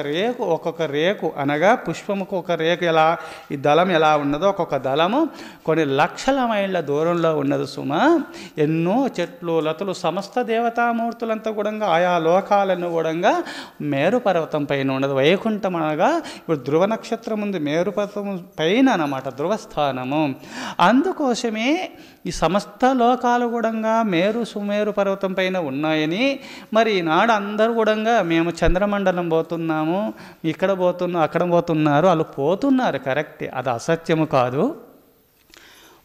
రేకు అనగా పుష్పముకు ఒక రేకు ఎలా, ఈ దళం ఎలా ఉన్నదో ఒక్కొక్క దళము కొన్ని లక్షల మైళ్ళ దూరంలో ఉన్నది సుమ. ఎన్నో చెట్లు లతలు సమస్త దేవతామూర్తులంతా కూడా ఆయా లోకాలను కూడా మేరు పర్వతం పైన ఉన్నది. వైకుంఠం అనగా ఇప్పుడు ధ్రువ నక్షత్రం ఉంది, మేరు పర్వతం పైన అన్నమాట ధ్రువస్థానము. అందుకోసమే ఈ సమస్త లోకాలు కూడా సుమేరు పర్వతం పైన ఉన్నాయని మరి ఈనాడు అందరూ కూడా మేము చంద్రమండలం పోతున్నాము, ఇక్కడ పోతున్నాం, అక్కడ పోతున్నారు, వాళ్ళు పోతున్నారు కరెక్టే, అది అసత్యము కాదు.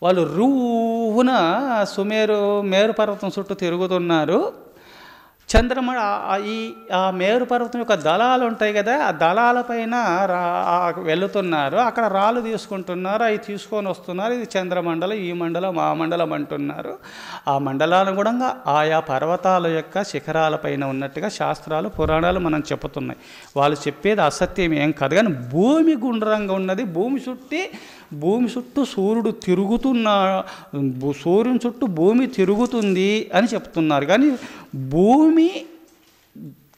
వాళ్ళు రూహున మేరు పర్వతం చుట్టూ తిరుగుతున్నారు. ఆ మేరు పర్వతం యొక్క దళాలు ఉంటాయి కదా, ఆ దళాలపైన వెళుతున్నారు. అక్కడ రాళ్ళు తీసుకుంటున్నారు, అవి తీసుకొని వస్తున్నారు. ఇది చంద్రమండలం, ఈ మండలం, ఆ మండలం అంటున్నారు. ఆ మండలాలను కూడా ఆయా పర్వతాల యొక్క శిఖరాలపైన ఉన్నట్టుగా శాస్త్రాలు పురాణాలు మనం చెప్పుతున్నాయి. వాళ్ళు చెప్పేది అసత్యం ఏం కాదు, కానీ భూమి గుండ్రంగా ఉన్నది, భూమి చుట్టూ సూర్యుడు సూర్యుని చుట్టూ భూమి తిరుగుతుంది అని చెప్తున్నారు. కానీ భూమి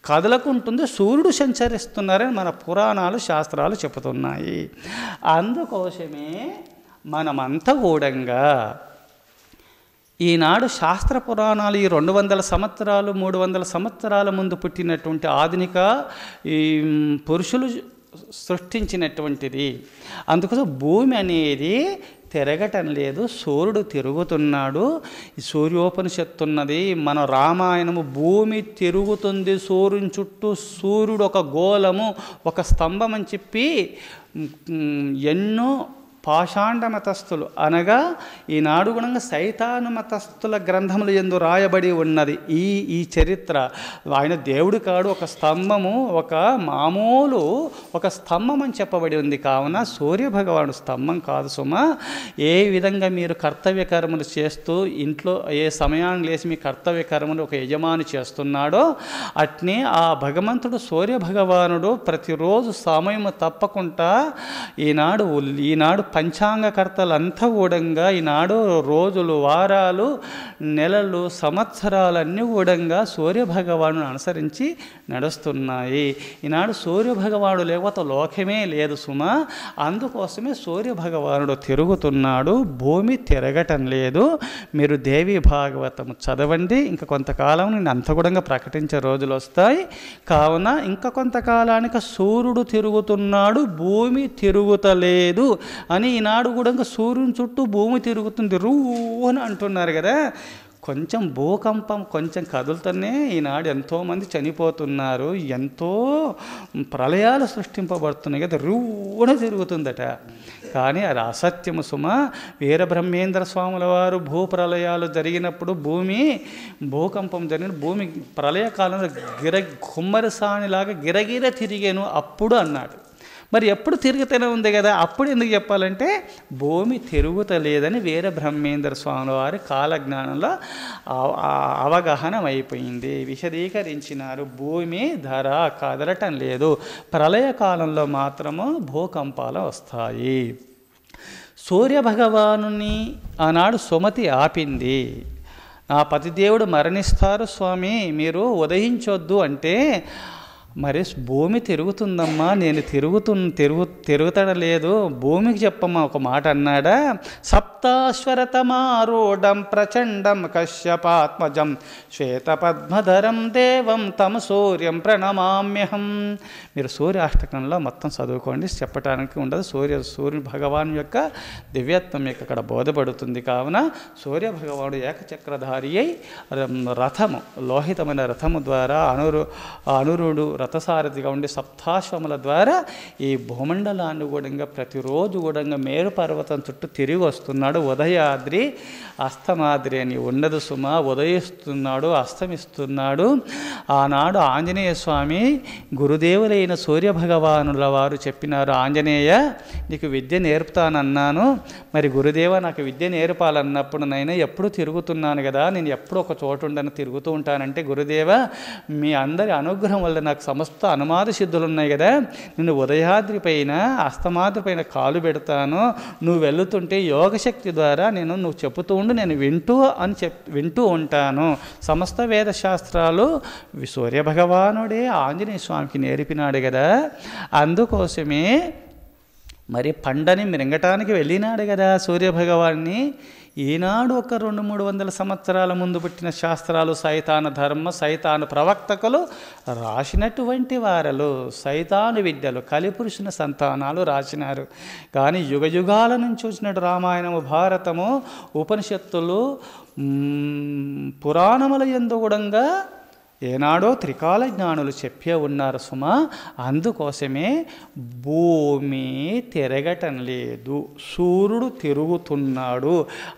కదలకుంటుంది, సూర్యుడు సంచరిస్తున్నారని మన పురాణాలు శాస్త్రాలు చెబుతున్నాయి. అందుకోసమే మనమంతా కూడా ఈనాడు శాస్త్ర పురాణాలు ఈ 200 సంవత్సరాలు 300 సంవత్సరాల ముందు పుట్టినటువంటి ఆధునిక ఈ పురుషులు సృష్టించినటువంటిది. అందుకోసం భూమి అనేది తిరగటం లేదు, సూర్యుడు తిరుగుతున్నాడు. ఈ సూర్యోపనిషత్తు ఉన్నది, మన రామాయణము భూమి తిరుగుతుంది సూర్యుని చుట్టూ, సూర్యుడు ఒక గోళము ఒక స్తంభం అని చెప్పి ఎన్నో పాషాండ మతస్థులు అనగా ఈనాడు గుణంగా సైతాను మతస్థుల గ్రంథములు యందు రాయబడి ఉన్నది ఈ చరిత్ర. ఆయన దేవుడు కాడు, ఒక స్తంభము, ఒక మామూలు ఒక స్తంభం అని చెప్పబడి ఉంది. కావున సూర్యభగవానుడు స్తంభం కాదు సుమా. ఏ విధంగా మీరు కర్తవ్య కర్మలు చేస్తూ ఇంట్లో ఏ సమయాన్ని లేచి మీ కర్తవ్య కర్మలు ఒక యజమాని చేస్తున్నాడో అట్నే ఆ భగవంతుడు సూర్యభగవానుడు ప్రతిరోజు సమయం తప్పకుండా ఈనాడు పంచాంగకర్తలంతా కూడంగా ఈనాడు రోజులు, వారాలు, నెలలు, సంవత్సరాలన్నీ కూడంగా సూర్యభగవాను అనుసరించి నడుస్తున్నాయి. ఈనాడు సూర్యభగవానుడు లేకపోతే లోకమే లేదు సుమా. అందుకోసమే సూర్యభగవానుడు తిరుగుతున్నాడు, భూమి తిరగటం లేదు. మీరు దేవి భాగవతము చదవండి, ఇంకా కొంతకాలం నేను అంత కూడా ప్రకటించే రోజులు వస్తాయి. కావున ఇంకా కొంతకాలానికి సూర్యుడు తిరుగుతున్నాడు, భూమి తిరుగుతలేదు అని ఈనాడు కూడా సూర్యుని చుట్టూ భూమి తిరుగుతుంది రూ అని అంటున్నారు కదా. కొంచెం భూకంపం కొంచెం కదులుతూనే ఈనాడు ఎంతోమంది చనిపోతున్నారు, ఎంతో ప్రళయాలు సృష్టింపబడుతున్నాయి కదా, రూఢ తిరుగుతుందట. కానీ అది అసత్యము సుమ. వీరబ్రహ్మేంద్ర స్వాముల వారు భూప్రళయాలు జరిగినప్పుడు భూకంపం జరిగిన భూమి ప్రళయకాలంలో గుమ్మరిసానిలాగా గిరగిర తిరిగాను అప్పుడు అన్నాడు. మరి ఎప్పుడు తిరుగుతూనే ఉంది కదా, అప్పుడు ఎందుకు చెప్పాలంటే భూమి తిరుగుతలేదని వీరబ్రహ్మేంద్ర స్వామి వారి కాలజ్ఞానంలో అవగాహన అయిపోయింది, విశదీకరించినారు. భూమి ధర కదలటం లేదు, ప్రళయకాలంలో మాత్రము భూకంపాలు వస్తాయి. సూర్యభగవానుని ఆనాడు సుమతి ఆపింది. నా పతిదేవుడు మరణిస్తారు స్వామి, మీరు ఉదయించొద్దు అంటే, మరి భూమి తిరుగుతుందమ్మా, నేను తిరుగుతడలేదు, భూమికి చెప్పమ్మా ఒక మాట అన్నాడా. సప్తాశ్వరతమారూఢం ప్రచండం కశ్యపాత్మజం శ్వేతపద్మధరం దేవం తమ సూర్యం ప్రణమామ్యహం. మీరు సూర్యాష్టకంలో మొత్తం చదువుకోండి, చెప్పటానికి ఉండదు. సూర్య భగవాన్ యొక్క దివ్యత్వం యొక్క అక్కడ బోధపడుతుంది. కావున సూర్యభగవానుడు ఏకచక్రధారి అయి రథము, లోహితమైన రథము ద్వారా అనురుడు రథసారథిగా ఉండి సప్తాశ్వముల ద్వారా ఈ భూమండలాన్ని కూడా ప్రతిరోజు కూడా మేరు పర్వతం చుట్టూ తిరిగి వస్తున్నాడు. ఉదయాద్రి అస్తమాద్రి అని ఉండదు సుమ, ఉదయిస్తున్నాడు, అస్తమిస్తున్నాడు. ఆనాడు ఆంజనేయ స్వామి గురుదేవులైన సూర్యభగవానుల వారు చెప్పినారు, ఆంజనేయ నీకు విద్య నేర్పుతానన్నాను, మరి గురుదేవ నాకు విద్య నేర్పాలన్నప్పుడు నైనా ఎప్పుడు తిరుగుతున్నాను కదా, నేను ఎప్పుడు ఒక చోటు ఉండని తిరుగుతూ ఉంటానంటే, గురుదేవ మీ అందరి అనుగ్రహం వల్ల నాకు సమస్త అనుమాద సిద్ధులు ఉన్నాయి కదా, నేను ఉదయాద్రి పైన అస్తమాద్రి పైన కాలు పెడతాను, నువ్వు వెళుతుంటే యోగశక్తి ద్వారా నువ్వు చెబుతూ ఉండు, నేను వింటూ ఉంటాను. సమస్త వేద శాస్త్రాలు సూర్యభగవానుడే ఆంజనేయ స్వామికి నేర్పినాడు కదా. అందుకోసమే మరి పండని మృంగటానికి వెళ్ళినాడు కదా సూర్యభగవాన్ని. ఈనాడు ఒక 200-300 సంవత్సరాల ముందు పుట్టిన శాస్త్రాలు సైతాను ధర్మ సైతాను ప్రవక్తకులు రాసినటువంటి వారలు, సైతాను విద్యలు కలిపురుషుని సంతానాలు రాసినారు. కానీ యుగయుగాల నుంచి వచ్చినట్టు రామాయణము, భారతము, ఉపనిషత్తులు, పురాణముల యందు కూడా ఏనాడో త్రికాల జ్ఞానులు చెప్పే ఉన్నారు సుమ. అందుకోసమే భూమి తిరగటం లేదు, సూర్యుడు తిరుగుతున్నాడు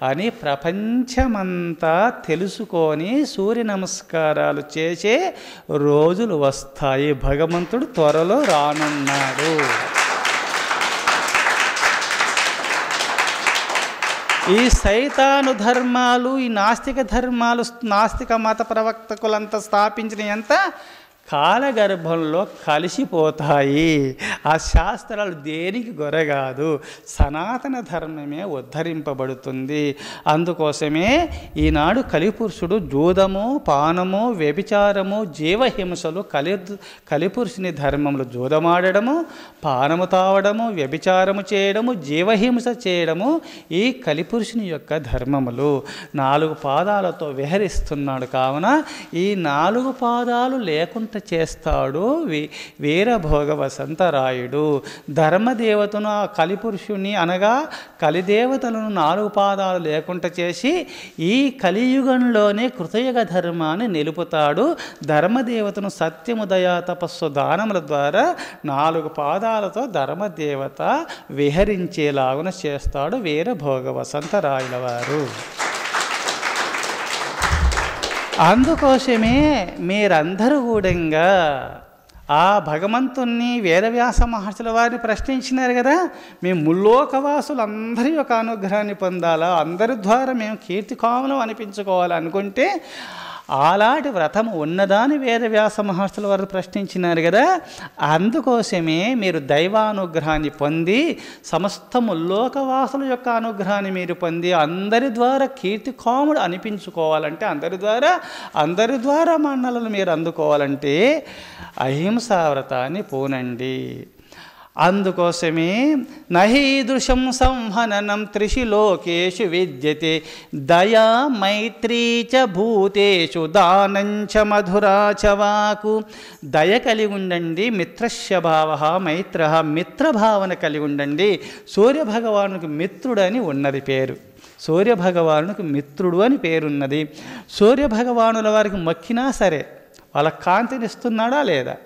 అని ప్రపంచమంతా తెలుసుకొని సూర్య నమస్కారాలు చేసే రోజులు వస్తాయి. భగవంతుడు త్వరలో రానున్నాడు. ఈ సైతాను ధర్మాలు, ఈ నాస్తిక ధర్మాలు, నాస్తిక మత ప్రవక్తకులంతా స్థాపించిన ఎంత కాలగర్భంలో కలిసిపోతాయి. ఆ శాస్త్రాలు దేనికి గొరగాదు, సనాతన ధర్మమే ఉద్ధరింపబడుతుంది. అందుకోసమే ఈనాడు కలిపురుషుడు జూదము, పానము, వ్యభిచారము, జీవహింసలు కలిపురుషుని ధర్మములు జూదమాడడము, పానము తావడము, వ్యభిచారము చేయడము, జీవహింస చేయడము ఈ కలిపురుషుని యొక్క ధర్మములు. 4 పాదాలతో విహరిస్తున్నాడు. కావున ఈ 4 పాదాలు లేకుండా చేస్తాడు వీరభోగ వసంతరాయుడు. ధర్మదేవతను ఆ కలిపురుషుని అనగా కలిదేవతలను 4 పాదాలు లేకుండా చేసి ఈ కలియుగంలోనే కృతయుగ ధర్మాన్ని నిలుపుతాడు. ధర్మదేవతను సత్యము, దయా, తపస్సు, దానముల ద్వారా 4 పాదాలతో ధర్మదేవత విహరించేలాగున చేస్తాడు వీరభోగ వసంతరాయుల వారు. అందుకోసమే మీరందరూ కూడా ఆ భగవంతుణ్ణి వేదవ్యాస మహర్షుల వారిని ప్రశ్నించినారు కదా, మేము ముల్లోకవాసులు అందరి యొక్క అనుగ్రహాన్ని పొందాలా, అందరి ద్వారా మేము కీర్తికాములం అనిపించుకోవాలి అనుకుంటే అలాంటి వ్రతము ఉన్నదాని వేదవ్యాస మహర్షుల వారు ప్రశ్నించినారు కదా. అందుకోసమే మీరు దైవానుగ్రహాన్ని పొంది సమస్త ముల్లోకవాసుల యొక్క అనుగ్రహాన్ని మీరు పొంది అందరి ద్వారా కీర్తికాముడు అనిపించుకోవాలంటే, అందరి ద్వారా మన్నలను మీరు అందుకోవాలంటే అహింసా వ్రతాన్ని పూనండి. అందుకోసమే నహీదృశం సంహననం త్రిషు లోకేషు విద్యతే దయా మైత్రీ చ భూతేషు దానంచ మధురా చ వాకు. దయ కలిగి ఉండండి, మిత్రస్య భావ మైత్ర, మిత్రభావన కలిగి ఉండండి. సూర్యభగవానునికి మిత్రుడని ఉన్నది పేరు, సూర్యభగవానునికి మిత్రుడు అని పేరున్నది. సూర్యభగవానుల వారికి మొక్కినా సరే వాళ్ళ కాంతిని ఇస్తున్నాడా లేదా?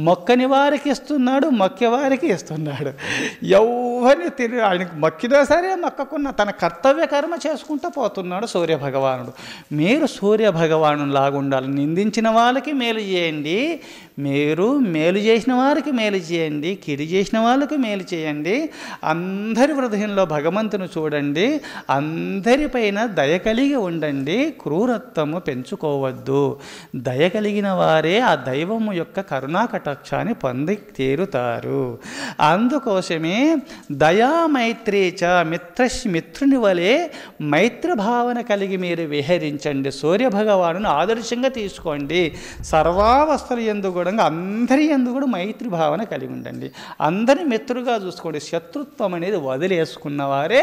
మొక్కని వారికి ఇస్తున్నాడు, మొక్కేవారికి ఇస్తున్నాడు. ఎవరిని తిరిగి ఆయనకు మొక్కినా సరే మొక్కకున్న తన కర్తవ్య కర్మ చేసుకుంటూ పోతున్నాడు సూర్యభగవానుడు. మీరు సూర్యభగవాను లాగా ఉండాలి. నిందించిన వాళ్ళకి మేలు చేయండి, మీరు మేలు చేసిన వారికి మేలు చేయండి, కిడి చేసిన వాళ్ళకి మేలు చేయండి. అందరి హృదయంలో భగవంతుని చూడండి, అందరిపైన దయ కలిగి ఉండండి, క్రూరత్వము పెంచుకోవద్దు. దయ కలిగిన వారే ఆ దైవము యొక్క కరుణా కటాక్షాన్ని పొంది తీరుతారు. అందుకోసమే దయా మైత్రీ చ, మిత్రుని వలె మైత్ర భావన కలిగి మీరు విహరించండి. సూర్యభగవానుని ఆదర్శంగా తీసుకోండి. సర్వావస్థల యందు కూడా అందరి యందు కూడా మైత్రి భావన కలిగి ఉండండి. అందరి మిత్రుగా చూసుకోండి. శత్రుత్వం అనేది వదిలేసుకున్న వారే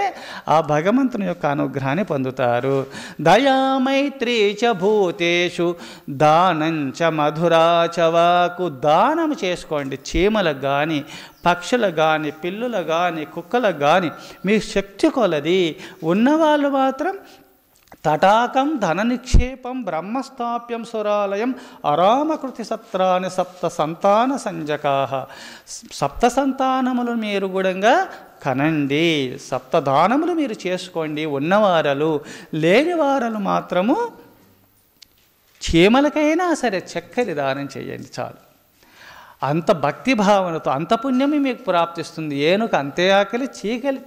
ఆ భగవంతుని యొక్క అనుగ్రహాన్ని పొందుతారు. దయా మైత్రీ చ భూతేషు దానంచ మధురా చ వాకు. దానం చేసుకోండి. చీమలకు కానీ, పక్షులకు కానీ, పిల్లులకు కానీ, కుక్కలకు కానీ మీ శక్తి కొలది. ఉన్నవాళ్ళు మాత్రం తటాకం ధన నిక్షేపం బ్రహ్మస్థాప్యం సురాలయం అరామకృతి సత్రాన్ని సప్త సంతాన సంజకాహ. సప్త సంతానములు మీరు కూడా కనండి, సప్తదానములు మీరు చేసుకోండి. ఉన్నవారలు, లేని వారలు మాత్రము చీమలకైనా సరే చక్కని దానం చేయండి చాలు. అంత భక్తి భావనతో అంత పుణ్యమే మీకు ప్రాప్తిస్తుంది. ఏనుక అంతే ఆకలి,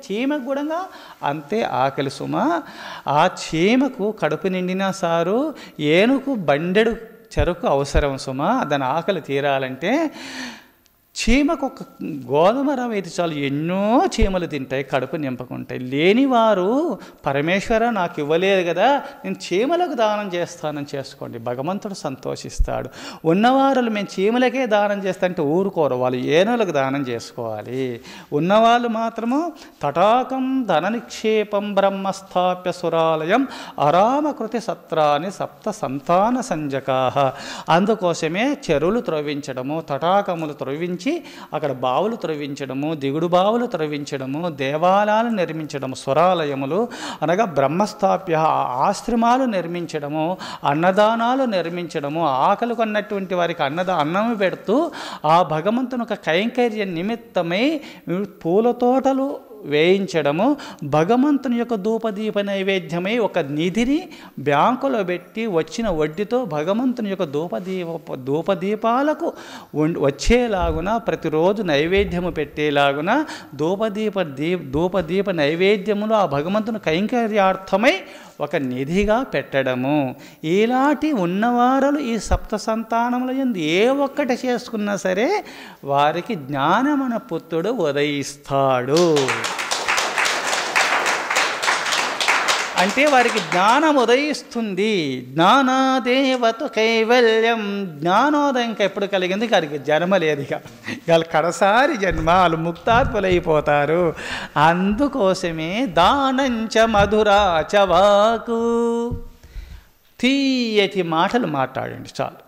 చీమకు కూడా అంతే ఆకలి సుమ. ఆ చీమకు కడుపు నిండినా సారు, ఏనుకు బండెడు చెరుకు అవసరం సుమ. దాని ఆకలి తీరాలంటే చీమకు ఒక గోధుమ రవ్వ అయితే చాలు, ఎన్నో చీమలు తింటాయి, కడుపు నింపకుంటాయి. లేనివారు పరమేశ్వర నాకు ఇవ్వలేదు కదా, నేను చీమలకు దానం చేస్తానని చేసుకోండి, భగవంతుడు సంతోషిస్తాడు. ఉన్నవారు మేము చీమలకే దానం చేస్తానంటే ఊరుకోరు, వాళ్ళు ఏనులకు దానం చేసుకోవాలి. ఉన్నవాళ్ళు మాత్రము తటాకం ధన నిక్షేపం బ్రహ్మస్థాప్య సురాలయం అరామకృతి సత్రాన్ని సప్త సంతాన సంజకాహ. అందుకోసమే చెరువులు త్రవ్వించడము, తటాకములు త్రవ్వించి అక్కడ బావులు త్రవ్వించడము, దిగుడు బావులు త్రవ్వించడము, దేవాలయాలు నిర్మించడము, స్వరాలయములు అనగా బ్రహ్మస్థాప్య ఆశ్రమాలు నిర్మించడము, అన్నదానాలు నిర్మించడము, ఆకలి కొన్నటువంటి వారికి అన్నము పెడుతూ ఆ భగవంతుని ఒక కైంకర్య నిమిత్తమై పూల తోటలు వేయించడము, భగవంతుని యొక్క ధూపదీప నైవేద్యమై ఒక నిధిని బ్యాంకులో పెట్టి వచ్చిన వడ్డీతో భగవంతుని యొక్క ధూపదీపాలకు వచ్చేలాగున ప్రతిరోజు నైవేద్యము పెట్టేలాగున ధూపదీప నైవేద్యములు ఆ భగవంతుని కైంకర్యార్థమై ఒక నిధిగా పెట్టడము. ఇలాంటి ఉన్నవారులు ఈ సప్త సంతానముల యందు ఏ ఒక్కటి చేసుకున్నా సరే వారికి జ్ఞానమన పుత్రుడు ఉదయిస్తాడు. అంటే వారికి జ్ఞానం ఉదయిస్తుంది. జ్ఞానాదేవత కైవల్యం. జ్ఞానోదయం ఎప్పుడు కలిగింది? వారికి జన్మ లేదు. ఇక వాళ్ళు కడసారి జన్మ, వాళ్ళు ముక్తాత్ములైపోతారు. అందుకోసమే దానంచ మధురాచ వాకు, తీయటి మాటలు మాట్లాడండి చాలు.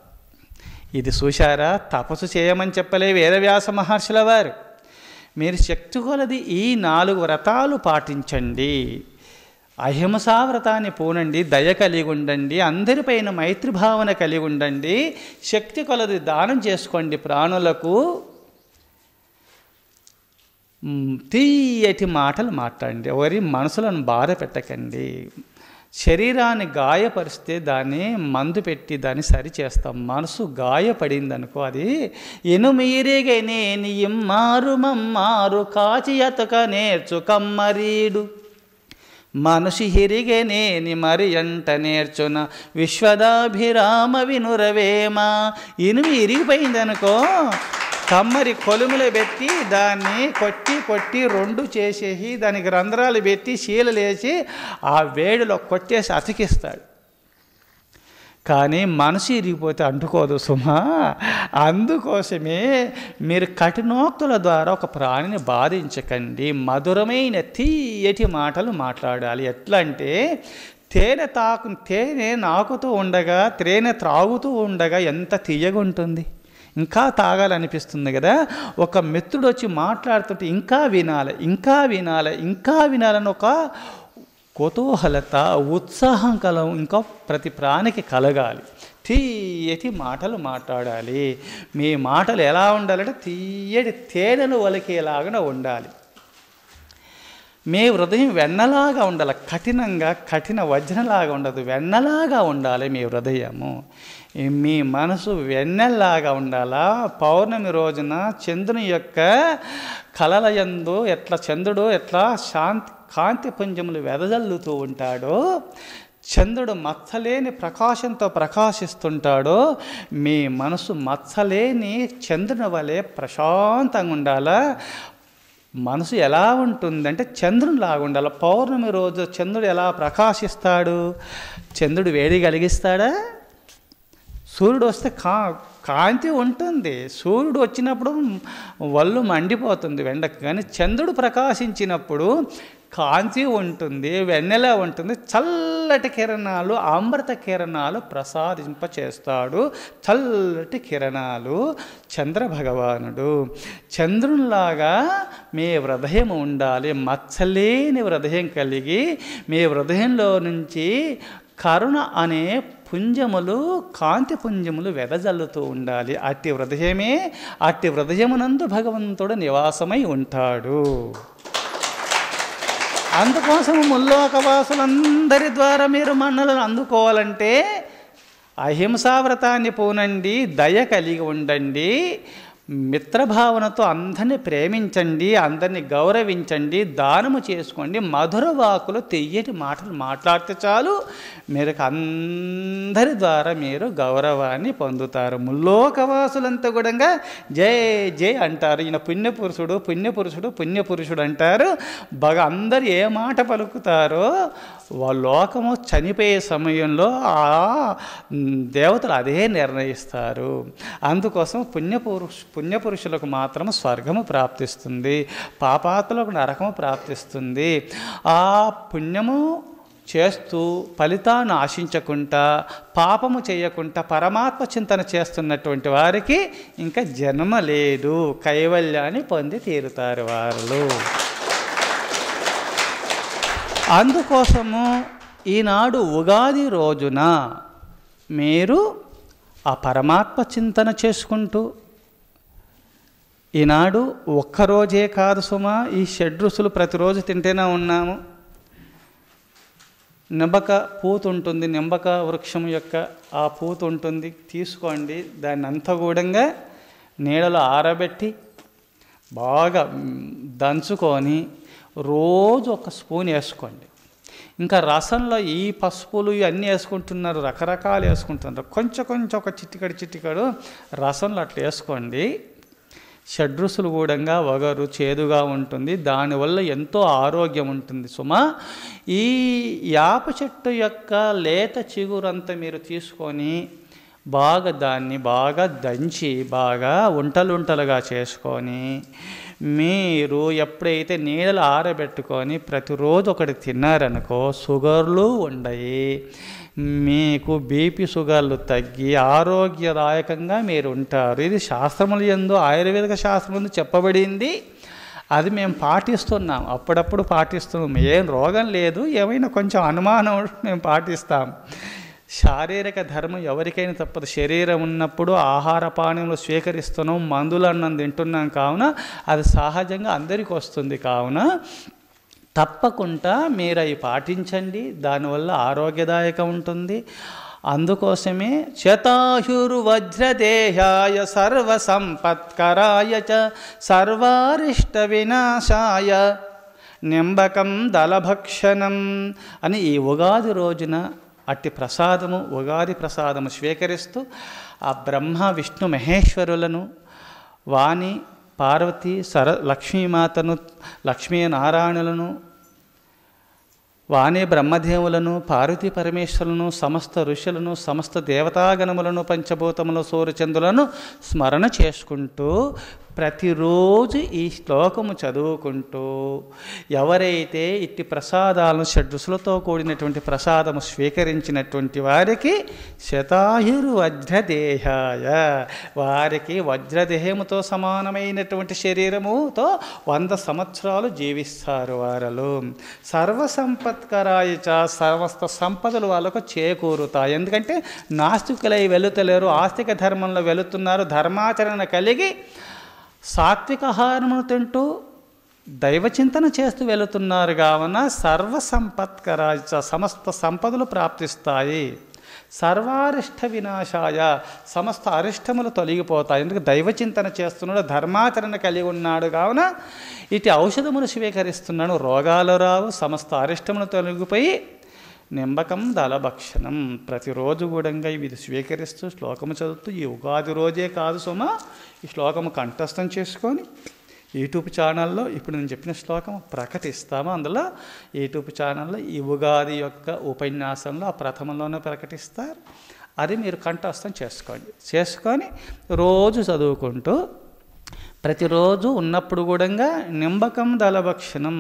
ఇది చూశారా? తపస్సు చేయమని చెప్పలే వేదవ్యాస మహర్షుల వారు. మీరు శక్తి కొలది ఈ 4 వ్రతాలు పాటించండి. అహింసా వ్రతాన్ని పూనండి, దయ కలిగి ఉండండి, అందరిపైన మైత్రి భావన కలిగి ఉండండి, శక్తి కొలది దానం చేసుకోండి ప్రాణులకు, తీయటి మాటలు మాట్లాడండి, ఎవరి మనసులను బాధ పెట్టకండి. శరీరాన్ని గాయపరిస్తే దాన్ని మందు పెట్టి దాన్ని సరి చేస్తాం. మనసు గాయపడింది అనుకో, అది ఎనుమీరిగనే నిమ్మారు మమ్మారు కాచియతక నేర్చు కమ్మరీడు మనుషి హిరిగేనేని మరి అంట నేర్చున విశ్వదాభిరామ వినురవేమ. ఇనుము ఇరిగిపోయిందనుకో, కమ్మరి కొలుములో పెట్టి దాన్ని కొట్టి 2 చేసేసి దానికి రంధ్రాలు పెట్టి శీలలేసి ఆ వేడిలో కొట్టేసి అతికిస్తాడు. కానీ మనసు ఇరిగిపోతే అంటుకోదు సుమా. అందుకోసమే మీరు కఠినోక్తుల ద్వారా ఒక ప్రాణిని బాధించకండి. మధురమైన తీయటి మాటలు మాట్లాడాలి. ఎట్లా అంటే తేనె నాకుతూ ఉండగా, తేనె త్రాగుతూ ఉండగా ఎంత తీయగా ఉంటుంది, ఇంకా తాగాలనిపిస్తుంది కదా. ఒక మిత్రుడు వచ్చి మాట్లాడుతుంటే ఇంకా వినాలని ఒక కుతూహలత, ఉత్సాహం ఇంకా ప్రతి ప్రాణికి కలగాలి. తీయటి మాటలు మాట్లాడాలి. మీ మాటలు ఎలా ఉండాలంటే తీయటి తేనెలు ఒలికేలాగా ఉండాలి. మీ హృదయం వెన్నలాగా ఉండాలి. కఠిన వజ్రంలాగా ఉండదు, వెన్నలాగా ఉండాలి మీ హృదయము. మీ మనసు వెన్నెల్లాగా ఉండాలా. పౌర్ణమి రోజున చంద్రుని యొక్క కలలయందు చంద్రుడు ఎట్లా కాంతి పుంజములు వెదజల్లుతూ ఉంటాడో, చంద్రుడు మచ్చలేని ప్రకాశంతో ప్రకాశిస్తుంటాడో, మీ మనసు మచ్చలేని చంద్రుని వలె ప్రశాంతంగా ఉండాలా. మనసు ఎలా ఉంటుందంటే చంద్రునిలాగా ఉండాలి. పౌర్ణమి రోజు చంద్రుడు ఎలా ప్రకాశిస్తాడు? చంద్రుడు వేడి కలిగిస్తాడా? సూర్యుడు వస్తే కాంతి ఉంటుంది. సూర్యుడు వచ్చినప్పుడు వల్లు మండిపోతుంది వెండకు. కానీ చంద్రుడు ప్రకాశించినప్పుడు కాంతి ఉంటుంది, వెన్నెల ఉంటుంది, చల్లటి కిరణాలు, అమృత కిరణాలు ప్రసాదింపచేస్తాడు. చల్లటి కిరణాలు చంద్రభగవానుడు. చంద్రునిలాగా మీ హృదయం ఉండాలి. మచ్చలేని హృదయం కలిగి మీ హృదయంలో నుంచి కరుణ అనే కాంతి పుంజములు వెదజల్లుతూ ఉండాలి. అట్టి హృదయమునందు భగవంతుడు నివాసమై ఉంటాడు. అందుకోసం ముల్లోకవాసులందరి ద్వారా మీరు మన్నలను అందుకోవాలంటే అహింసావ్రతాన్ని పూనండి, దయ కలిగి ఉండండి, మిత్రభావనతో అందరినీ ప్రేమించండి, అందరినీ గౌరవించండి, దానము చేసుకోండి. మధుర వాకులు తెయ్యటి మాటలు మాట్లాడితే చాలు, మీరు అందరి ద్వారా మీరు గౌరవాన్ని పొందుతారు. ముల్లోకవాసులంతా కూడా జై జై అంటారు. ఈయన పుణ్యపురుషుడు అంటారు. అందరు ఏ మాట పలుకుతారో లోకము చనిపోయే సమయంలో ఆ దేవతలు అదే నిర్ణయిస్తారు. అందుకోసం పుణ్యపురుషులకు మాత్రం స్వర్గము ప్రాప్తిస్తుంది, పాపాత్ములకు నరకము ప్రాప్తిస్తుంది. ఆ పుణ్యము చేస్తూ ఫలితాన్ని ఆశించకుండా, పాపము చేయకుండా పరమాత్మ చింతన చేస్తున్నటువంటి వారికి ఇంకా జన్మ లేదు, కైవల్యాన్ని పొంది తీరుతారు వారు. అందుకోసము ఈనాడు ఉగాది రోజున మీరు ఆ పరమాత్మ చింతన చేసుకుంటూ ఈనాడు ఒక్కరోజే కాదు సుమా, ఈ షడ్రుసులు ప్రతిరోజు తింటేనే ఉన్నాము. నింబక పూత ఉంటుంది, నింబక వృక్షం యొక్క ఆ పూత ఉంటుంది, తీసుకోండి. దాన్ని అంతా కూడా నీడలో ఆరబెట్టి బాగా దంచుకొని రోజు ఒక స్పూన్ వేసుకోండి. ఇంకా రసంలో ఈ పసుపులు ఇవన్నీ వేసుకుంటున్నారు, రకరకాలు వేసుకుంటున్నారు. కొంచెం కొంచెం ఒక చిటికడు రసంలో అట్లా వేసుకోండి. షడ్రుసులు కూడా వగరు చేదుగా ఉంటుంది, దానివల్ల ఎంతో ఆరోగ్యం ఉంటుంది సుమా. ఈ యాప చెట్టు యొక్క లేత చిగురంతా మీరు తీసుకొని దాన్ని బాగా దంచి బాగా ఉంటలుంటలుగా చేసుకొని మీరు ఎప్పుడైతే నీడలు ఆరబెట్టుకొని ప్రతిరోజు ఒకటి తిన్నారనుకో, షుగర్లు ఉండయి, మీకు బీపీ షుగర్లు తగ్గి ఆరోగ్యదాయకంగా మీరు ఉంటారు. ఇది శాస్త్రములు యందు, ఆయుర్వేదిక శాస్త్రములు చెప్పబడింది. అది మేము పాటిస్తున్నాం, అప్పుడప్పుడు పాటిస్తున్నాం. ఏం రోగం లేదు, ఏమైనా కొంచెం అనుమానం మేము పాటిస్తాం. శారీరక ధర్మం ఎవరికైనా తప్పదు. శరీరం ఉన్నప్పుడు ఆహార పానీయాలు స్వీకరిస్తున్నాం, మందులు అన్నం తింటున్నాం, కావున అది సహజంగా అందరికీ వస్తుంది. కావున తప్పకుండా మీరు అవి పాటించండి, దానివల్ల ఆరోగ్యదాయకం ఉంటుంది. అందుకోసమే శతాయుర్వజ్రదేహాయ సర్వసంపత్కరాయ చ సర్వారిష్ట వినాశాయ నింబకం దళభక్షణం అని ఈ ఉగాది రోజున అట్టి ప్రసాదము, ఉగాది ప్రసాదము స్వీకరిస్తూ ఆ బ్రహ్మ విష్ణు మహేశ్వరులను, వాణి పార్వతి లక్ష్మీమాతను, లక్ష్మీనారాయణులను, వాణి బ్రహ్మదేవులను, పార్వతీ పరమేశ్వరులను, సమస్త ఋషులను, సమస్త దేవతాగణములను, పంచభూతముల సూర్యచంద్రులను స్మరణ చేసుకుంటూ ప్రతిరోజు ఈ శ్లోకము చదువుకుంటూ ఎవరైతే ఇట్టి ప్రసాదాలను షడ్రుసులతో కూడినటువంటి ప్రసాదము స్వీకరించినటువంటి వారికి శతాయుర్వజ్రదేహాయ, వారికి వజ్రదేహముతో సమానమైనటువంటి శరీరముతో 100 సంవత్సరాలు జీవిస్తారు వారలు. సర్వసంపత్కరాయ చ, సమస్త సంపదలు వాళ్ళకు చేకూరుతాయి. ఎందుకంటే నాస్తికులై వెళుతలేరు, ఆస్తిక ధర్మంలో వెళుతున్నారు. ధర్మాచరణ కలిగి సాత్విక ఆహారమును తింటూ దైవచింతన చేస్తూ వెళుతున్నారు. కావున సర్వసంపత్కరాయ చ, సమస్త సంపదలు ప్రాప్తిస్తాయి. సర్వారిష్ట వినాశాయ, సమస్త అరిష్టములు తొలగిపోతాయి. ఎందుకు దైవచింతన చేస్తున్నాడు, ధర్మాచరణ కలిగి ఉన్నాడు. కావున ఇటు ఔషధములు స్వీకరిస్తున్నాడు, రోగాలు రావు, సమస్త అరిష్టములు తొలగిపోయి నింబకం దళభక్షణం. ప్రతిరోజు కూడా ఇవి స్వీకరిస్తూ శ్లోకము చదువుతూ ఈ ఉగాది రోజే కాదు సుమా, ఈ శ్లోకము కంఠస్థం చేసుకొని యూట్యూబ్ ఛానల్లో ఇప్పుడు నేను చెప్పిన శ్లోకము ప్రకటిస్తాము. అందులో యూట్యూబ్ ఛానల్లో ఈ ఉగాది యొక్క ఉపన్యాసంలో ఆ ప్రథమంలోనే ప్రకటిస్తారు. అది మీరు కంఠస్థం చేసుకొని రోజు చదువుకుంటూ ప్రతిరోజు ఉన్నప్పుడు కూడా నింబకం దళభక్షణం,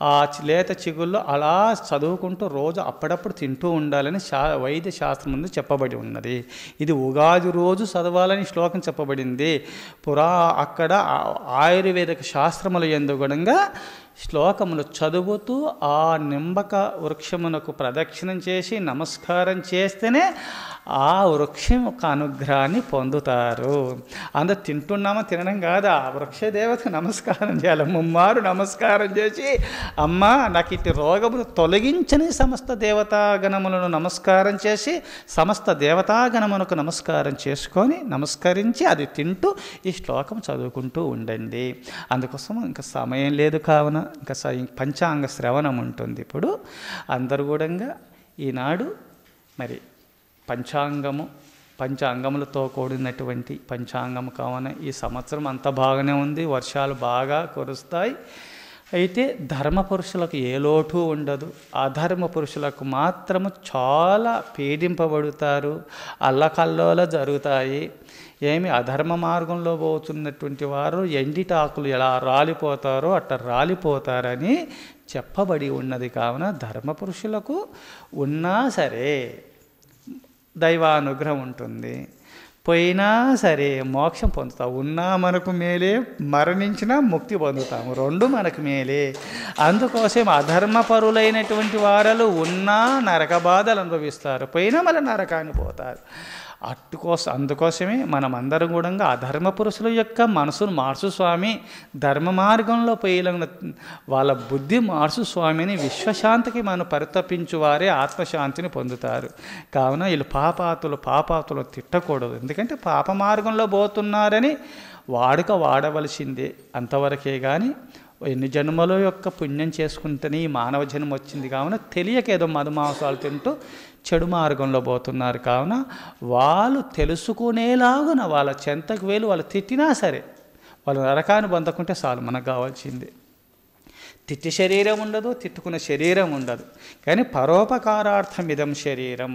ఆ లేత చిగుళ్ళు అలా చదువుకుంటూ రోజు అప్పుడప్పుడు తింటూ ఉండాలని వైద్య శాస్త్రం ముందు చెప్పబడి ఉన్నది. ఇది ఉగాది రోజు చదవాలని శ్లోకం చెప్పబడింది. అక్కడ ఆయుర్వేదిక శాస్త్రముల యందు కూడా శ్లోకములు చదువుతూ ఆ నింబక వృక్షమునకు ప్రదక్షిణం చేసి నమస్కారం చేస్తేనే ఆ వృక్షం యొక్క అనుగ్రహాన్ని పొందుతారు. అందరు తింటున్నామా తినడం కాదు, ఆ వృక్షదేవతకు నమస్కారం చేయాలి. ముమ్మారు నమస్కారం చేసి అమ్మా నాకు ఇటు రోగములు తొలగించని సమస్త దేవతాగణములను నమస్కారం చేసి సమస్త దేవతాగణమునకు నమస్కారం చేసుకొని నమస్కరించి అది తింటూ ఈ శ్లోకం చదువుకుంటూ ఉండండి. అందుకోసం ఇంకా సమయం లేదు, కావున ఇంకా పంచాంగ శ్రవణం ఉంటుంది. ఇప్పుడు అందరూ కూడా ఈనాడు మరి పంచాంగములతో కూడినటువంటి పంచాంగము కావున ఈ సంవత్సరం అంత బాగానే ఉంది, వర్షాలు బాగా కురుస్తాయి. అయితే ధర్మ పురుషులకు ఏ లోటు ఉండదు, అధర్మ పురుషులకు మాత్రము చాలా పీడింపబడుతారు, అల్లకల్లోల జరుగుతాయి. ఏమి అధర్మ మార్గంలో పోతున్నటువంటి వారు ఎండిటాకులు ఎలా రాలిపోతారో అట్లా రాలిపోతారని చెప్పబడి ఉన్నది. కావున ధర్మ పురుషులకు ఉన్నా సరే దైవానుగ్రహం ఉంటుంది, పోయినా సరే మోక్షం పొందుతాం. ఉన్నా మనకు మేలే, మరణించినా ముక్తి పొందుతాము, రెండు మనకు మేలే. అందుకోసం అధర్మపరులైనటువంటి వారు ఉన్నా నరక బాధలు అనుభవిస్తారు, పోయినా మళ్ళీ నరకాన్ని పోతారు. అందుకోసమే మనమందరం కూడా అధర్మ పురుషుల యొక్క మనసును మార్చు స్వామి, ధర్మ మార్గంలో పోయిన వాళ్ళ బుద్ధి మార్చు స్వామిని, విశ్వశాంతికి మనం పరితపించు వారే ఆత్మశాంతిని పొందుతారు. కావున వీళ్ళు పాపాతులు తిట్టకూడదు. ఎందుకంటే పాప మార్గంలో పోతున్నారని వాడవలసిందే అంతవరకే. కానీ ఎన్ని జన్మల యొక్క పుణ్యం చేసుకుంటేనే ఈ మానవ జన్మ వచ్చింది. కావున తెలియకేదో మధుమాంసాలు తింటూ చెడు మార్గంలో పోతున్నారు. కావున వాళ్ళు తెలుసుకునేలాగున వాళ్ళ చెంతకు వేలు వాళ్ళు తిట్టినా సరే వాళ్ళు నరకాన్ని పొందకుంటే చాలు, మనకు కావాల్సిందే. తిట్టి శరీరం ఉండదు, తిట్టుకున్న శరీరం ఉండదు. కానీ పరోపకారార్థం ఇదం శరీరం,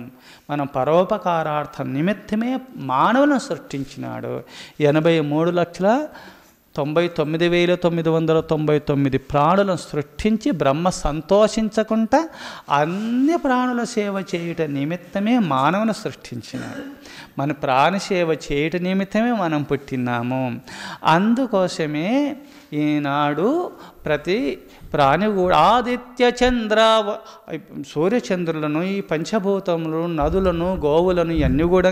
మనం పరోపకారార్థం నిమిత్తమే మానవులను సృష్టించినాడు. 83,99,999 ప్రాణులను సృష్టించి బ్రహ్మ సంతోషించకుండా అన్ని ప్రాణుల సేవ చేయుట నిమిత్తమే మానవుని సృష్టించినాడు. మన ప్రాణసేవ చేయుట నిమిత్తమే మనం పుట్టినాము. అందుకోసమే ఈనాడు ప్రతి ప్రాణి కూడా ఆదిత్య చంద్ర సూర్యచంద్రులను, ఈ పంచభూతములను, నదులను, గోవులను ఇవన్నీ కూడా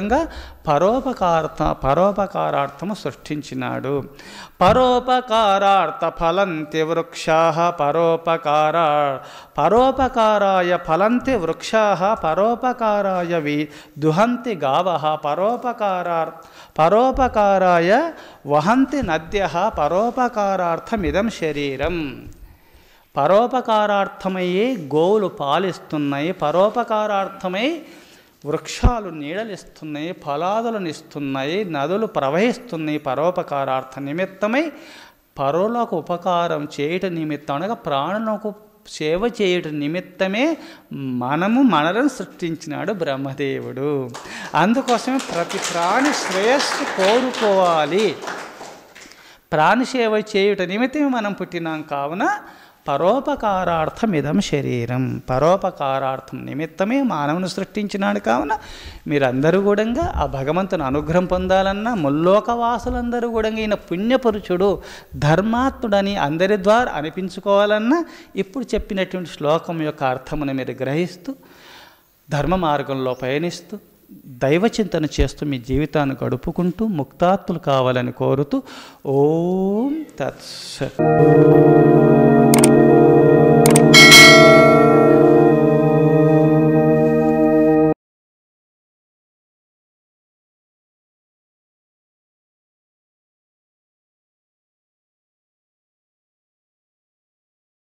పరోపకారార్థము సృష్టించినాడు. పరోపకారార్థ ఫలంతి వృక్షా పరోపకారాయ ఫలంతి వృక్షా పరోపకారాయ దుహంతి గావః పరోపకారాయ వహంతి నద్యః పరోపకారార్థమిదం శరీరం. పరోపకారార్థమయ్యే గోవులు పాలిస్తున్నాయి, పరోపకారార్థమై వృక్షాలు నీడలిస్తున్నాయి, ఫలాదులను ఇస్తున్నాయి, నదులు ప్రవహిస్తున్నాయి. పరోపకారార్థ నిమిత్తమై పరులకు ఉపకారం చేయటం నిమిత్తం అనగా ప్రాణులకు సేవ చేయటం నిమిత్తమే మనలను సృష్టించినాడు బ్రహ్మదేవుడు. అందుకోసమే ప్రతి ప్రాణి శ్రేయస్సు కోరుకోవాలి. ప్రాణి సేవ చేయుట నిమిత్తమే మనం పుట్టినాం. కావున పరోపకారార్థం ఇదం శరీరం, పరోపకారార్థం నిమిత్తమే మానవుని సృష్టించినాడు. కావున మీరందరూ కూడా ఆ భగవంతుని అనుగ్రహం పొందాలన్నా, ముల్లోకవాసులందరూ కూడా ఈయన పుణ్యపురుషుడు, ధర్మాత్ముడని అందరి ద్వారా అనిపించుకోవాలన్నా ఇప్పుడు చెప్పినటువంటి శ్లోకం యొక్క అర్థమును మీరు గ్రహిస్తూ ధర్మ మార్గంలో పయనిస్తూ దైవచింతన చేస్తూ మీ జీవితాన్ని గడుపుకుంటూ ముక్తాత్ములు కావాలని కోరుతూ ఓం తత్సత్.